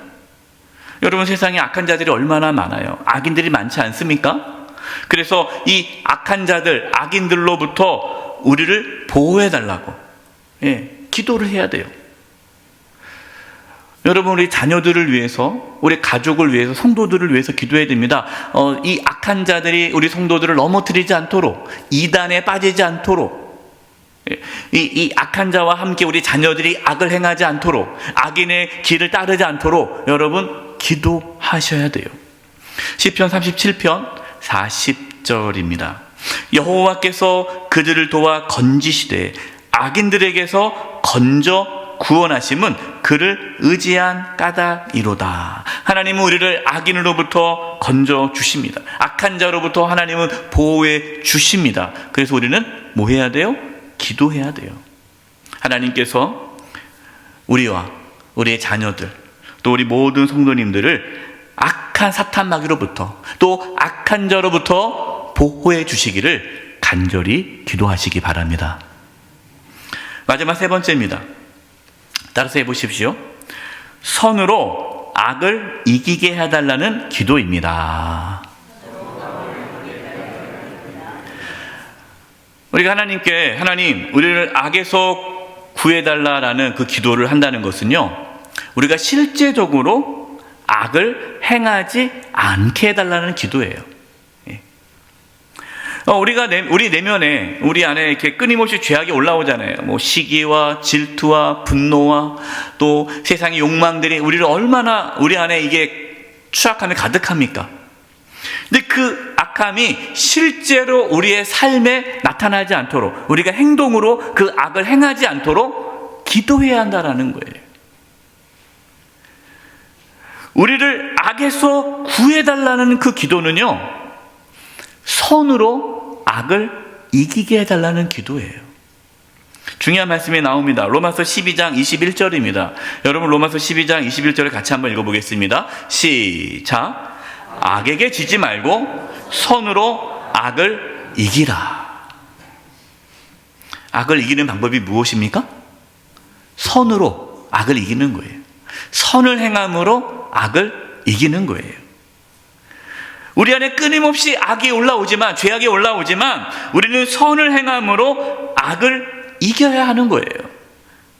여러분, 세상에 악한 자들이 얼마나 많아요. 악인들이 많지 않습니까? 그래서 이 악한 자들, 악인들로부터 우리를 보호해달라고 기도를 해야 돼요. 여러분, 우리 자녀들을 위해서, 우리 가족을 위해서, 성도들을 위해서 기도해야 됩니다. 이 악한 자들이 우리 성도들을 넘어뜨리지 않도록, 이단에 빠지지 않도록 이 악한 자와 함께 우리 자녀들이 악을 행하지 않도록, 악인의 길을 따르지 않도록 여러분 기도하셔야 돼요. 시편 37편 40절입니다. 여호와께서 그들을 도와 건지시되 악인들에게서 건져 구원하심은 그를 의지한 까닭이로다. 하나님은 우리를 악인으로부터 건져 주십니다. 악한 자로부터 하나님은 보호해 주십니다. 그래서 우리는 뭐 해야 돼요? 기도해야 돼요. 하나님께서 우리와 우리의 자녀들, 또 우리 모든 성도님들을 악한 사탄 마귀로부터, 또 악한 자로부터 보호해 주시기를 간절히 기도하시기 바랍니다. 마지막 세 번째입니다. 따라서 해보십시오. 선으로 악을 이기게 해달라는 기도입니다. 우리가 하나님께, 하나님 우리를 악에서 구해달라라는 그 기도를 한다는 것은요, 우리가 실제적으로 악을 행하지 않게 해달라는 기도예요. 우리 내면에, 우리 안에 이렇게 끊임없이 죄악이 올라오잖아요. 뭐 시기와 질투와 분노와 또 세상의 욕망들이 우리를 얼마나 우리 안에 이게 추악함이 가득합니까? 근데 그 악함이 실제로 우리의 삶에 나타나지 않도록, 우리가 행동으로 그 악을 행하지 않도록 기도해야 한다라는 거예요. 우리를 악에서 구해달라는 그 기도는요, 선으로 악을 이기게 해달라는 기도예요. 중요한 말씀이 나옵니다. 로마서 12장 21절입니다. 여러분 로마서 12장 21절을 같이 한번 읽어보겠습니다. 시작. 악에게 지지 말고 선으로 악을 이기라. 악을 이기는 방법이 무엇입니까? 선으로 악을 이기는 거예요. 선을 행함으로 악을 이기는 거예요. 우리 안에 끊임없이 악이 올라오지만, 죄악이 올라오지만 우리는 선을 행함으로 악을 이겨야 하는 거예요.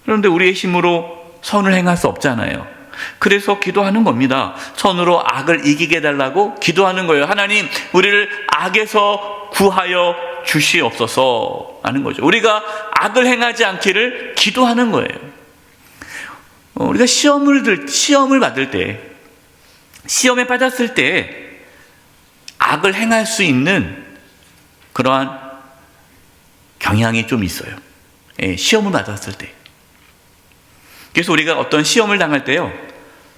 그런데 우리의 힘으로 선을 행할 수 없잖아요. 그래서 기도하는 겁니다. 선으로 악을 이기게 해달라고 기도하는 거예요. 하나님 우리를 악에서 구하여 주시옵소서 하는 거죠. 우리가 악을 행하지 않기를 기도하는 거예요. 우리가 시험을 받을 때, 시험에 빠졌을 때 악을 행할 수 있는 그러한 경향이 좀 있어요. 시험을 받았을 때. 그래서 우리가 어떤 시험을 당할 때요,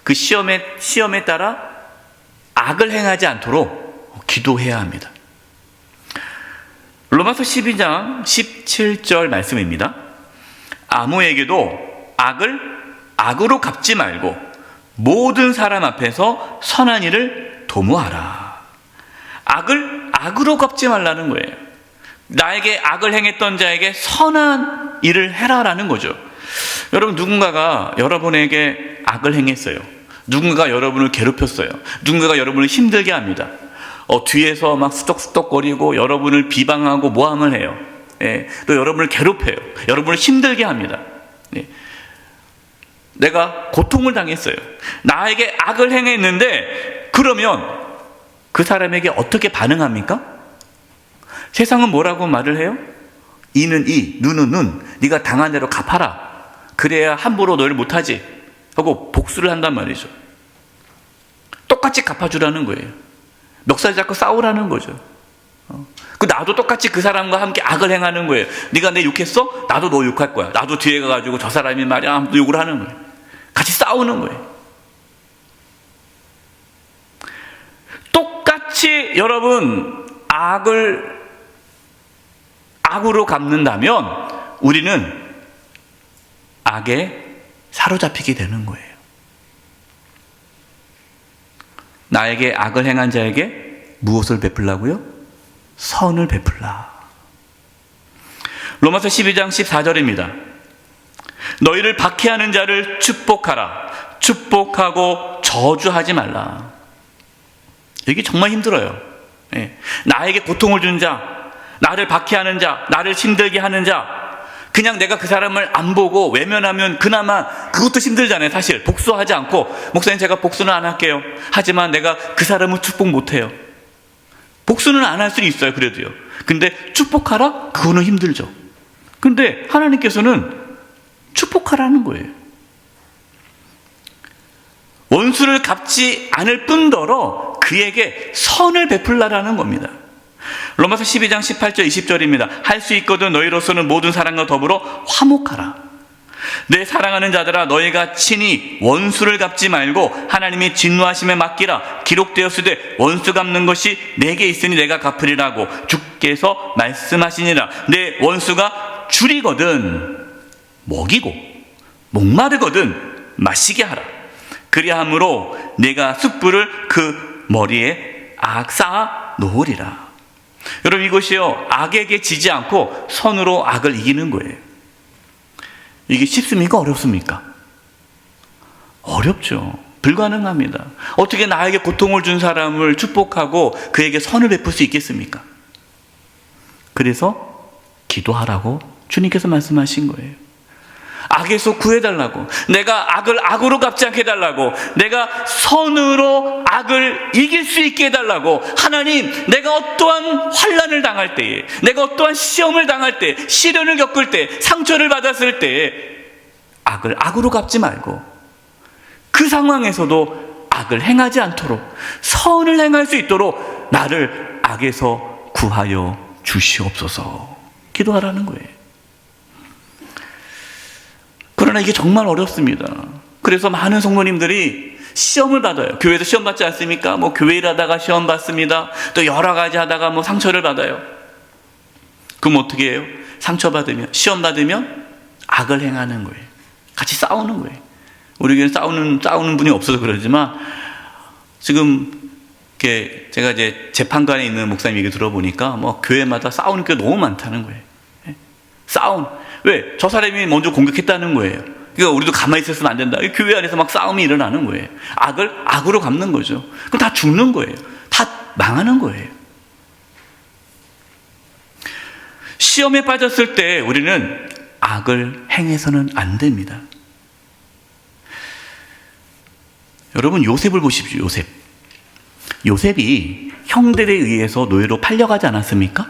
그 시험에 따라 악을 행하지 않도록 기도해야 합니다. 로마서 12장 17절 말씀입니다. 아무에게도 악을 악으로 갚지 말고 모든 사람 앞에서 선한 일을 도모하라. 악을 악으로 갚지 말라는 거예요. 나에게 악을 행했던 자에게 선한 일을 해라라는 거죠. 여러분, 누군가가 여러분에게 악을 행했어요. 누군가가 여러분을 괴롭혔어요. 누군가가 여러분을 힘들게 합니다. 뒤에서 막 스톡스톡거리고 여러분을 비방하고 모함을 해요. 또 여러분을 괴롭혀요. 여러분을 힘들게 합니다. 내가 고통을 당했어요. 나에게 악을 행했는데, 그러면 그 사람에게 어떻게 반응합니까? 세상은 뭐라고 말을 해요? 이는 이, 눈은 눈, 네가 당한 대로 갚아라. 그래야 함부로 너를 못하지 하고 복수를 한단 말이죠. 똑같이 갚아주라는 거예요. 멱살 잡고 싸우라는 거죠. 나도 똑같이 그 사람과 함께 악을 행하는 거예요. 네가 내 욕했어? 나도 너 욕할 거야. 나도 뒤에 가가지고 저 사람이 말이야 또 욕을 하는 거예요. 같이 싸우는 거예요. 똑같이 여러분 악으로 갚는다면 우리는 악에 사로잡히게 되는 거예요. 나에게 악을 행한 자에게 무엇을 베풀라고요? 선을 베풀라. 로마서 12장 14절입니다. 너희를 박해하는 자를 축복하라. 축복하고 저주하지 말라. 이게 정말 힘들어요. 나에게 고통을 준 자, 나를 박해하는 자, 나를 힘들게 하는 자, 그냥 내가 그 사람을 안 보고 외면하면 그나마 그것도 힘들잖아요. 사실 복수하지 않고, 목사님 제가 복수는 안 할게요. 하지만 내가 그 사람을 축복 못해요. 복수는 안 할 수는 있어요. 그래도요. 근데 축복하라? 그거는 힘들죠. 근데 하나님께서는 축복하라는 거예요. 원수를 갚지 않을 뿐더러 그에게 선을 베풀라라는 겁니다. 로마서 12장 18절 20절입니다. 할 수 있거든 너희로서는 모든 사람과 더불어 화목하라. 내 사랑하는 자들아, 너희가 친히 원수를 갚지 말고 하나님이 진노하심에 맡기라. 기록되었으되 원수 갚는 것이 내게 있으니 내가 갚으리라고 주께서 말씀하시니라. 내 원수가 줄이거든 먹이고 목마르거든 마시게 하라. 그리함으로 내가 숯불을 그 머리에 쌓아 놓으리라. 여러분, 이것이요, 악에게 지지 않고 선으로 악을 이기는 거예요. 이게 쉽습니까? 어렵습니까? 어렵죠. 불가능합니다. 어떻게 나에게 고통을 준 사람을 축복하고 그에게 선을 베풀 수 있겠습니까? 그래서 기도하라고 주님께서 말씀하신 거예요. 악에서 구해달라고, 내가 악을 악으로 갚지 않게 해달라고, 내가 선으로 악을 이길 수 있게 해달라고. 하나님, 내가 어떠한 환난을 당할 때에, 내가 어떠한 시험을 당할 때, 시련을 겪을 때, 상처를 받았을 때에 악을 악으로 갚지 말고 그 상황에서도 악을 행하지 않도록 선을 행할 수 있도록 나를 악에서 구하여 주시옵소서 기도하라는 거예요. 그러나 이게 정말 어렵습니다. 그래서 많은 성도님들이 시험을 받아요. 교회에서 시험 받지 않습니까? 교회 일하다가 시험 받습니다. 또 여러 가지 하다가 상처를 받아요. 그럼 어떻게 해요? 상처받으면, 시험 받으면 악을 행하는 거예요. 같이 싸우는 거예요. 우리 교회는 싸우는 분이 없어서 그러지만, 지금 제가 이제 재판관에 있는 목사님 얘기 들어보니까 교회마다 싸우는 게 너무 많다는 거예요. 왜? 저 사람이 먼저 공격했다는 거예요. 그러니까 우리도 가만히 있었으면 안 된다. 교회 안에서 막 싸움이 일어나는 거예요. 악을 악으로 갚는 거죠. 그럼 다 죽는 거예요. 다 망하는 거예요. 시험에 빠졌을 때 우리는 악을 행해서는 안 됩니다. 여러분, 요셉을 보십시오. 요셉이 형들에 의해서 노예로 팔려가지 않았습니까?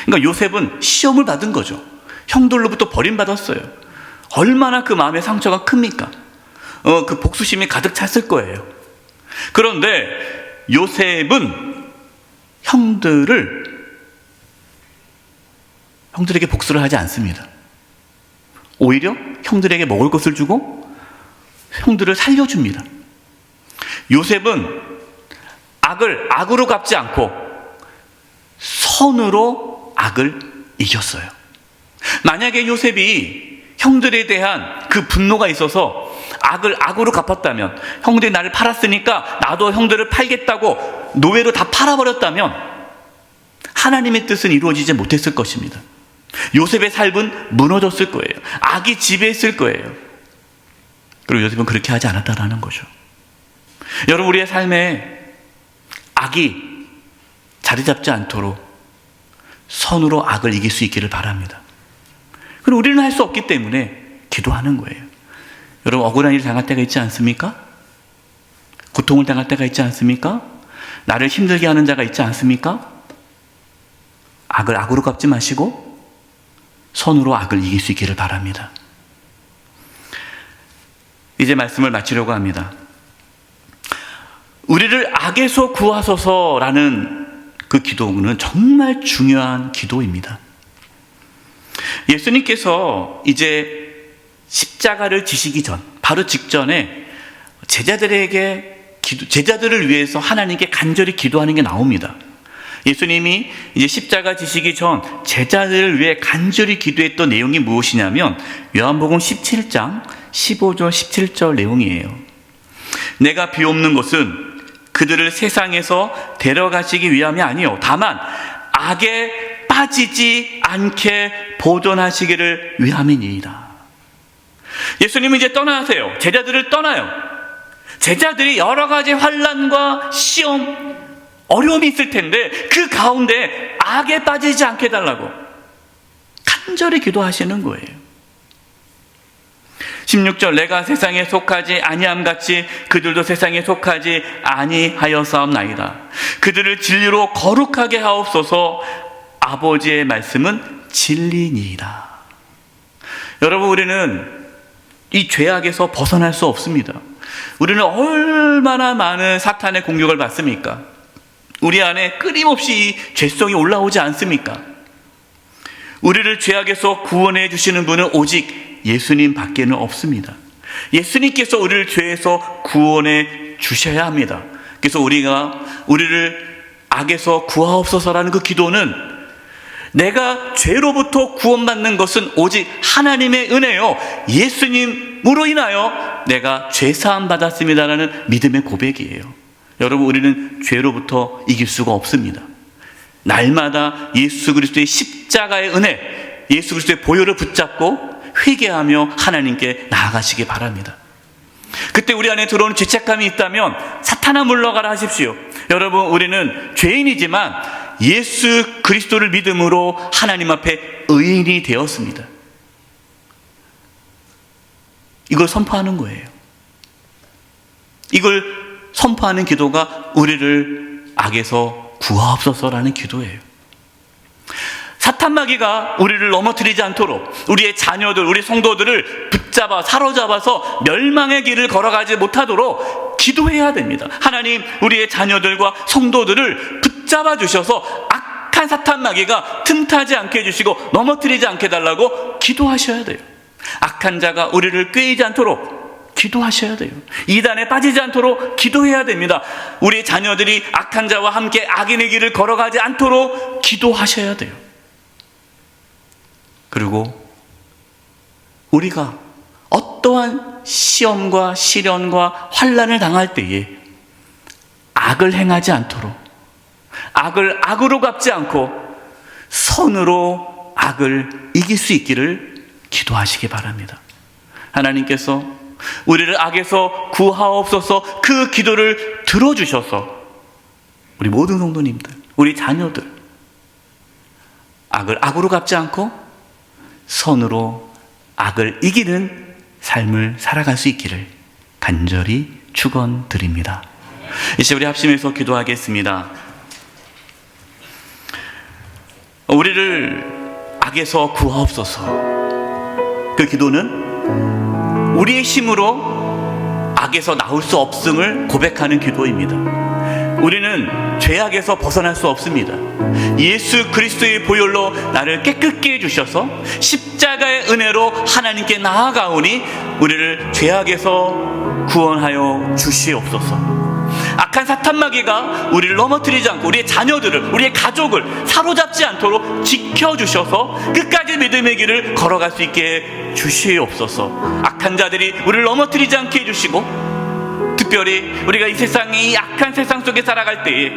그러니까 요셉은 시험을 받은 거죠. 형들로부터 버림받았어요. 얼마나 그 마음의 상처가 큽니까? 그 복수심이 가득 찼을 거예요. 그런데 요셉은 형들에게 복수를 하지 않습니다. 오히려 형들에게 먹을 것을 주고 형들을 살려줍니다. 요셉은 악을 악으로 갚지 않고 선으로 악을 이겼어요. 만약에 요셉이 형들에 대한 그 분노가 있어서 악을 악으로 갚았다면, 형들이 나를 팔았으니까 나도 형들을 팔겠다고 노예로 다 팔아버렸다면 하나님의 뜻은 이루어지지 못했을 것입니다. 요셉의 삶은 무너졌을 거예요. 악이 지배했을 거예요. 그리고 요셉은 그렇게 하지 않았다라는 거죠. 여러분, 우리의 삶에 악이 자리 잡지 않도록 선으로 악을 이길 수 있기를 바랍니다. 그리고 우리는 할 수 없기 때문에 기도하는 거예요. 여러분, 억울한 일 당할 때가 있지 않습니까? 고통을 당할 때가 있지 않습니까? 나를 힘들게 하는 자가 있지 않습니까? 악을 악으로 갚지 마시고 선으로 악을 이길 수 있기를 바랍니다. 이제 말씀을 마치려고 합니다. 우리를 악에서 구하소서라는 그 기도는 정말 중요한 기도입니다. 예수님께서 이제 십자가를 지시기 전, 바로 직전에 제자들을 위해서 하나님께 간절히 기도하는 게 나옵니다. 예수님이 이제 십자가 지시기 전 제자들을 위해 간절히 기도했던 내용이 무엇이냐면 요한복음 17장 15절 17절 내용이에요. 내가 비옵는 것은 그들을 세상에서 데려가시기 위함이 아니요 다만 악에 빠지지 않게 보존하시기를 위함이니이다. 예수님은 이제 떠나세요. 제자들을 떠나요. 제자들이 여러 가지 환난과 시험, 어려움이 있을 텐데 그 가운데 악에 빠지지 않게 해달라고 간절히 기도하시는 거예요. 16절 내가 세상에 속하지 아니함같이 그들도 세상에 속하지 아니하여사옵나이다. 그들을 진리로 거룩하게 하옵소서. 아버지의 말씀은 진리니이다. 여러분, 우리는 이 죄악에서 벗어날 수 없습니다. 우리는 얼마나 많은 사탄의 공격을 받습니까? 우리 안에 끊임없이 이 죄성이 올라오지 않습니까? 우리를 죄악에서 구원해 주시는 분은 오직 예수님 밖에는 없습니다. 예수님께서 우리를 죄에서 구원해 주셔야 합니다. 그래서 우리를 악에서 구하옵소서라는 그 기도는 내가 죄로부터 구원받는 것은 오직 하나님의 은혜요, 예수님으로 인하여 내가 죄사함 받았습니다라는 믿음의 고백이에요. 여러분, 우리는 죄로부터 이길 수가 없습니다. 날마다 예수 그리스도의 십자가의 은혜, 예수 그리스도의 보혈을 붙잡고 회개하며 하나님께 나아가시기 바랍니다. 그때 우리 안에 들어오는 죄책감이 있다면 사탄아 물러가라 하십시오. 여러분, 우리는 죄인이지만 예수 그리스도를 믿음으로 하나님 앞에 의인이 되었습니다. 이걸 선포하는 거예요. 이걸 선포하는 기도가 우리를 악에서 구하옵소서라는 기도예요. 사탄 마귀가 우리를 넘어뜨리지 않도록 우리의 자녀들, 우리 성도들을 붙잡아 사로잡아서 멸망의 길을 걸어가지 못하도록 기도해야 됩니다. 하나님, 우리의 자녀들과 성도들을 붙잡아 주셔서 악한 사탄 마귀가 틈타지 않게 해주시고 넘어뜨리지 않게 해달라고 기도하셔야 돼요. 악한 자가 우리를 꾀이지 않도록 기도하셔야 돼요. 이단에 빠지지 않도록 기도해야 됩니다. 우리 자녀들이 악한 자와 함께 악인의 길을 걸어가지 않도록 기도하셔야 돼요. 그리고 우리가 어떠한 시험과 시련과 환난을 당할 때에 악을 행하지 않도록, 악을 악으로 갚지 않고 선으로 악을 이길 수 있기를 기도하시기 바랍니다. 하나님께서 우리를 악에서 구하옵소서 그 기도를 들어주셔서 우리 모든 성도님들, 우리 자녀들 악을 악으로 갚지 않고 선으로 악을 이기는 삶을 살아갈 수 있기를 간절히 축원드립니다. 이제 우리 합심해서 기도하겠습니다. 우리를 악에서 구하옵소서. 그 기도는 우리의 힘으로 악에서 나올 수 없음을 고백하는 기도입니다. 우리는 죄악에서 벗어날 수 없습니다. 예수 그리스도의 보혈로 나를 깨끗게 해주셔서 십자가의 은혜로 하나님께 나아가오니 우리를 죄악에서 구원하여 주시옵소서. 악한 사탄 마귀가 우리를 넘어뜨리지 않고 우리의 자녀들을, 우리의 가족을 사로잡지 않도록 지켜주셔서 끝까지 믿음의 길을 걸어갈 수 있게 주시옵소서. 악한 자들이 우리를 넘어뜨리지 않게 해주시고, 특별히 우리가 이 세상이 악한 세상 속에 살아갈 때에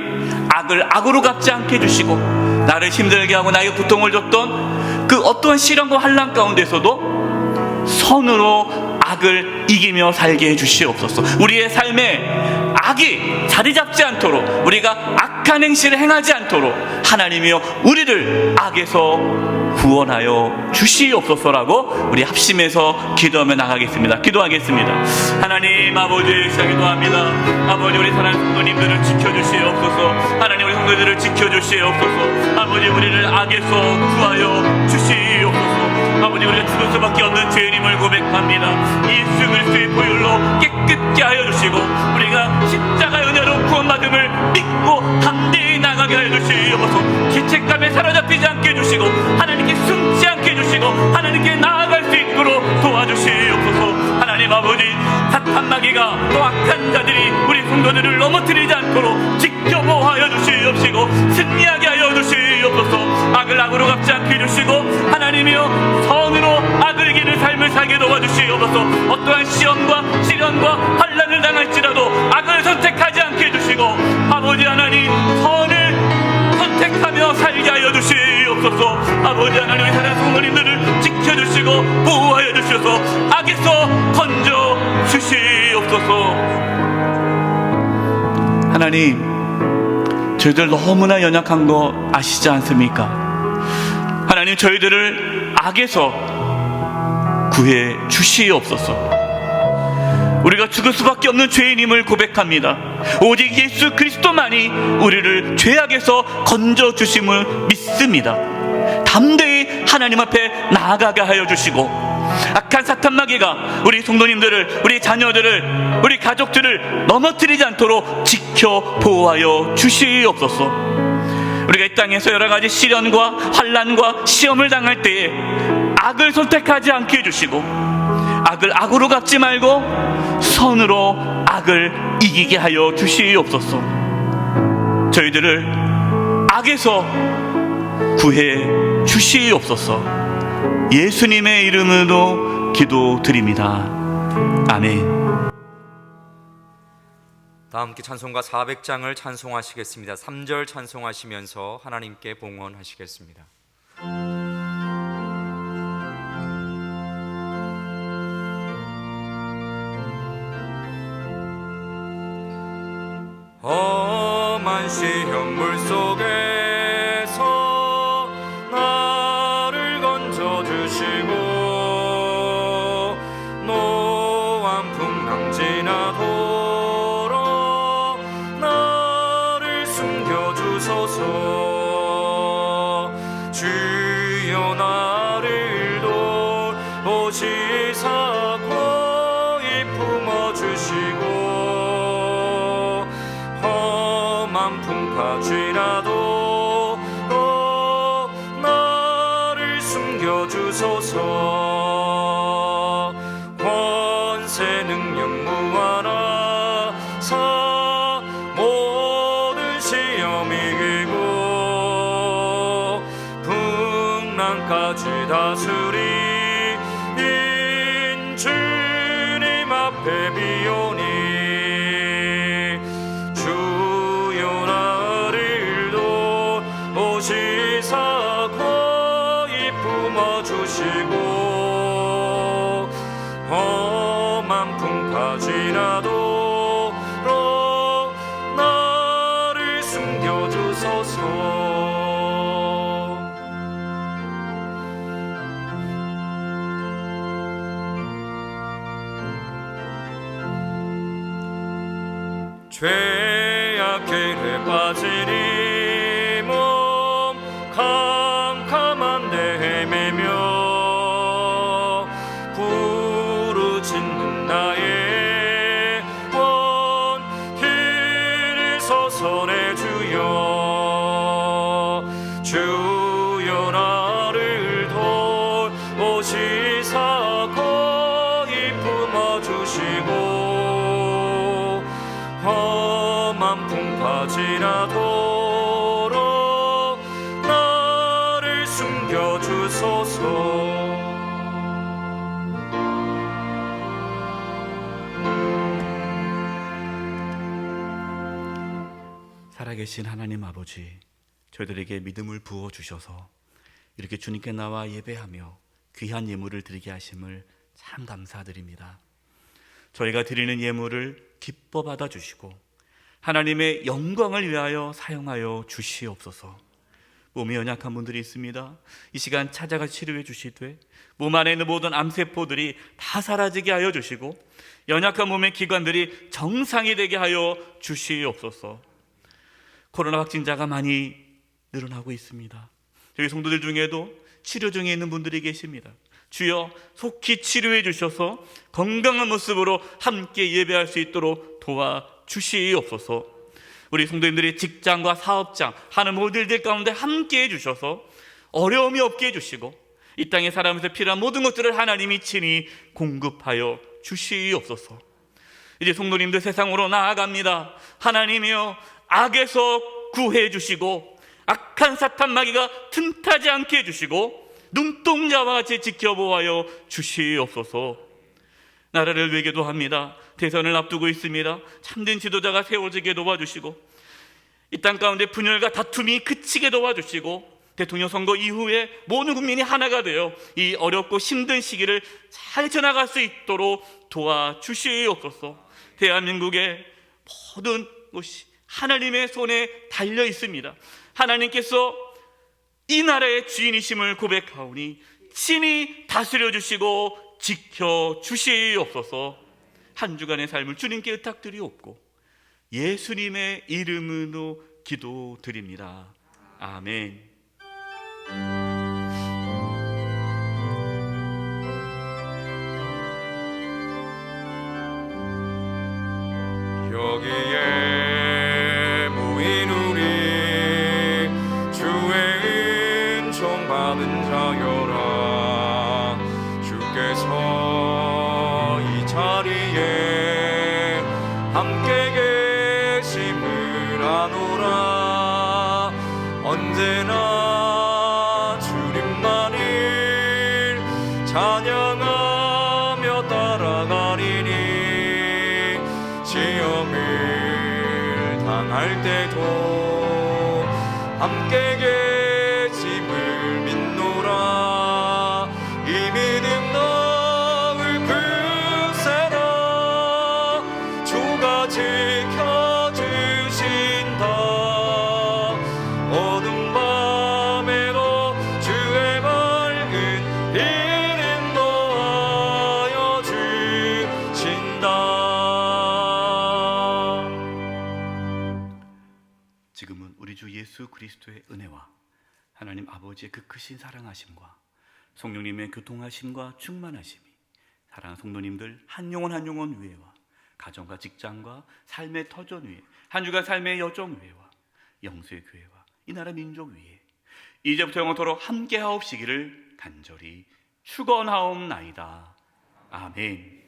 악을 악으로 갚지 않게 해주시고, 나를 힘들게 하고 나에게 고통을 줬던 그 어떠한 시련과 환난 가운데서도 선으로 악을 이기며 살게 해주시옵소서. 우리의 삶에 악이 자리 잡지 않도록, 우리가 악한 행실을 행하지 않도록 하나님이여 우리를 악에서 구원하여 주시옵소서라고 우리 합심해서 기도하며 나가겠습니다. 기도하겠습니다. 하나님 아버지, 기도합니다. 아버지, 우리 사랑하는 성도님들을 지켜주시옵소서. 하나님, 우리 성도들을 지켜주시옵소서. 아버지, 우리를 악에서 구하여 주시옵소서. 아버지, 우리가 죽을 수밖에 없는 죄인임을 고백합니다. 예수 그리스도의 보혈로 깨끗게 하여 주시고 우리가 십자가의 은혜로 구원받음을 믿고 담대히 나가게 하여 주시옵소서. 죄책감에 사로잡히지 않게 해주시고 하나님께 숨지 않게 해주시고 하나님께 나아갈 수 있도록 도와주시옵소서. 하나님 아버지, 사탄 마귀가 또 악한 자들이 우리 성도들을 넘어뜨리지 않도록 지켜보하여 주시옵시고 승리하게 하여 주시옵소서. 악을 악으로 갚지 않게 해주시고 하나님이여 선으로 악을 이기는 삶을 살게 도와주시옵소서. 어떠한 시험과 시련과 환난을 당할지라도 악을 선택하지 않게 해주시고 아버지 하나님, 선을 선택하며 살게 하여 주시옵소서. 아버지 하나님, 우리 사랑하는 성도님들을 지켜주시고 보호하여 주셔서 악에서 건져 주시옵소서. 하나님, 저희들 너무나 연약한 거 아시지 않습니까? 하나님, 저희들을 악에서 구해 주시옵소서. 우리가 죽을 수밖에 없는 죄인임을 고백합니다. 오직 예수 그리스도만이 우리를 죄악에서 건져 주심을 믿습니다. 담대히 하나님 앞에 나아가게 하여 주시고 악한 사탄 마귀가 우리 성도님들을, 우리 자녀들을, 우리 가족들을 넘어뜨리지 않도록 지켜 보호하여 주시옵소서. 우리가 이 땅에서 여러 가지 시련과 환난과 시험을 당할 때에 악을 선택하지 않게 해주시고, 악을 악으로 갚지 말고 선으로 악을 이기게 하여 주시옵소서. 저희들을 악에서 구해 주시옵소서. 예수님의 이름으로 기도드립니다. 아멘. 다 함께 찬송가 400장을 찬송하시겠습니다. 3절 찬송하시면서 하나님께 봉헌하시겠습니다. 험한 시험물 속에서 나를 건져주시고 노한 풍랑 지나도록 나를 숨겨주소서. 주여 나를 돌보시사 고이 품어주시고 풍파지라도 나를 숨겨주소서. 권세 능력 무한하사 모든 시험 이기고 풍랑까지 다스리인 주님 앞에 비오니 시사 고이 품어주시고 험한 풍파지라도 나를 숨겨주소서. 죄악길에 빠지니 캄캄한데 헤매며 부르짖는 나의 원 길을 서서내 주여. 주여 나를 돌보시사 고이 품어주시고 험한 풍파지라도 숨겨주소서. 살아계신 하나님 아버지, 저희들에게 믿음을 부어주셔서 이렇게 주님께 나와 예배하며 귀한 예물을 드리게 하심을 참 감사드립니다. 저희가 드리는 예물을 기뻐 받아주시고 하나님의 영광을 위하여 사용하여 주시옵소서. 몸이 연약한 분들이 있습니다. 이 시간 찾아가 치료해 주시되 몸 안에 있는 모든 암세포들이 다 사라지게 하여 주시고 연약한 몸의 기관들이 정상이 되게 하여 주시옵소서. 코로나 확진자가 많이 늘어나고 있습니다. 저희 성도들 중에도 치료 중에 있는 분들이 계십니다. 주여 속히 치료해 주셔서 건강한 모습으로 함께 예배할 수 있도록 도와주시옵소서. 우리 성도님들이 직장과 사업장 하는 모든 일 가운데 함께 해주셔서 어려움이 없게 해주시고 이 땅에 살아가면서 필요한 모든 것들을 하나님이 친히 공급하여 주시옵소서. 이제 성도님들 세상으로 나아갑니다. 하나님이여 악에서 구해 주시고 악한 사탄 마귀가 틈타지 않게 해주시고 눈동자와 같이 지켜보아여 주시옵소서. 나라를 위해 기도합니다. 대선을 앞두고 있습니다. 참된 지도자가 세워지게 도와주시고 이 땅 가운데 분열과 다툼이 그치게 도와주시고 대통령 선거 이후에 모든 국민이 하나가 되어 이 어렵고 힘든 시기를 잘 지나갈 수 있도록 도와주시옵소서. 대한민국의 모든 것이 하나님의 손에 달려 있습니다. 하나님께서 이 나라의 주인이심을 고백하오니 친히 다스려 주시고 지켜 주시옵소서. 한 주간의 삶을 주님께 의탁드리옵고 예수님의 이름으로 기도드립니다. 아멘. 언제나 주님만을 찬양하며 따라가리니 시험을 당할 때도 함께 계심을 믿노라. 이 믿음 너울 굳세라. 주가 지켜주신다. 어둠 밤에도 주의 밝은 이름 놓아여 주신다. 지금은 우리 주 예수 그리스도의 은혜와 하나님 아버지의 그 크신 사랑하심과 성령님의 교통하심과 충만하심이 사랑하는 성도님들 한 영혼 한 영혼 위에와 가정과 직장과 삶의 터전 위에 한 주간 삶의 여정 위에와 영수의 교회와 이 나라 민족 위에 이제부터 영원토록 함께 하옵시기를 간절히 축원하옵나이다. 아멘.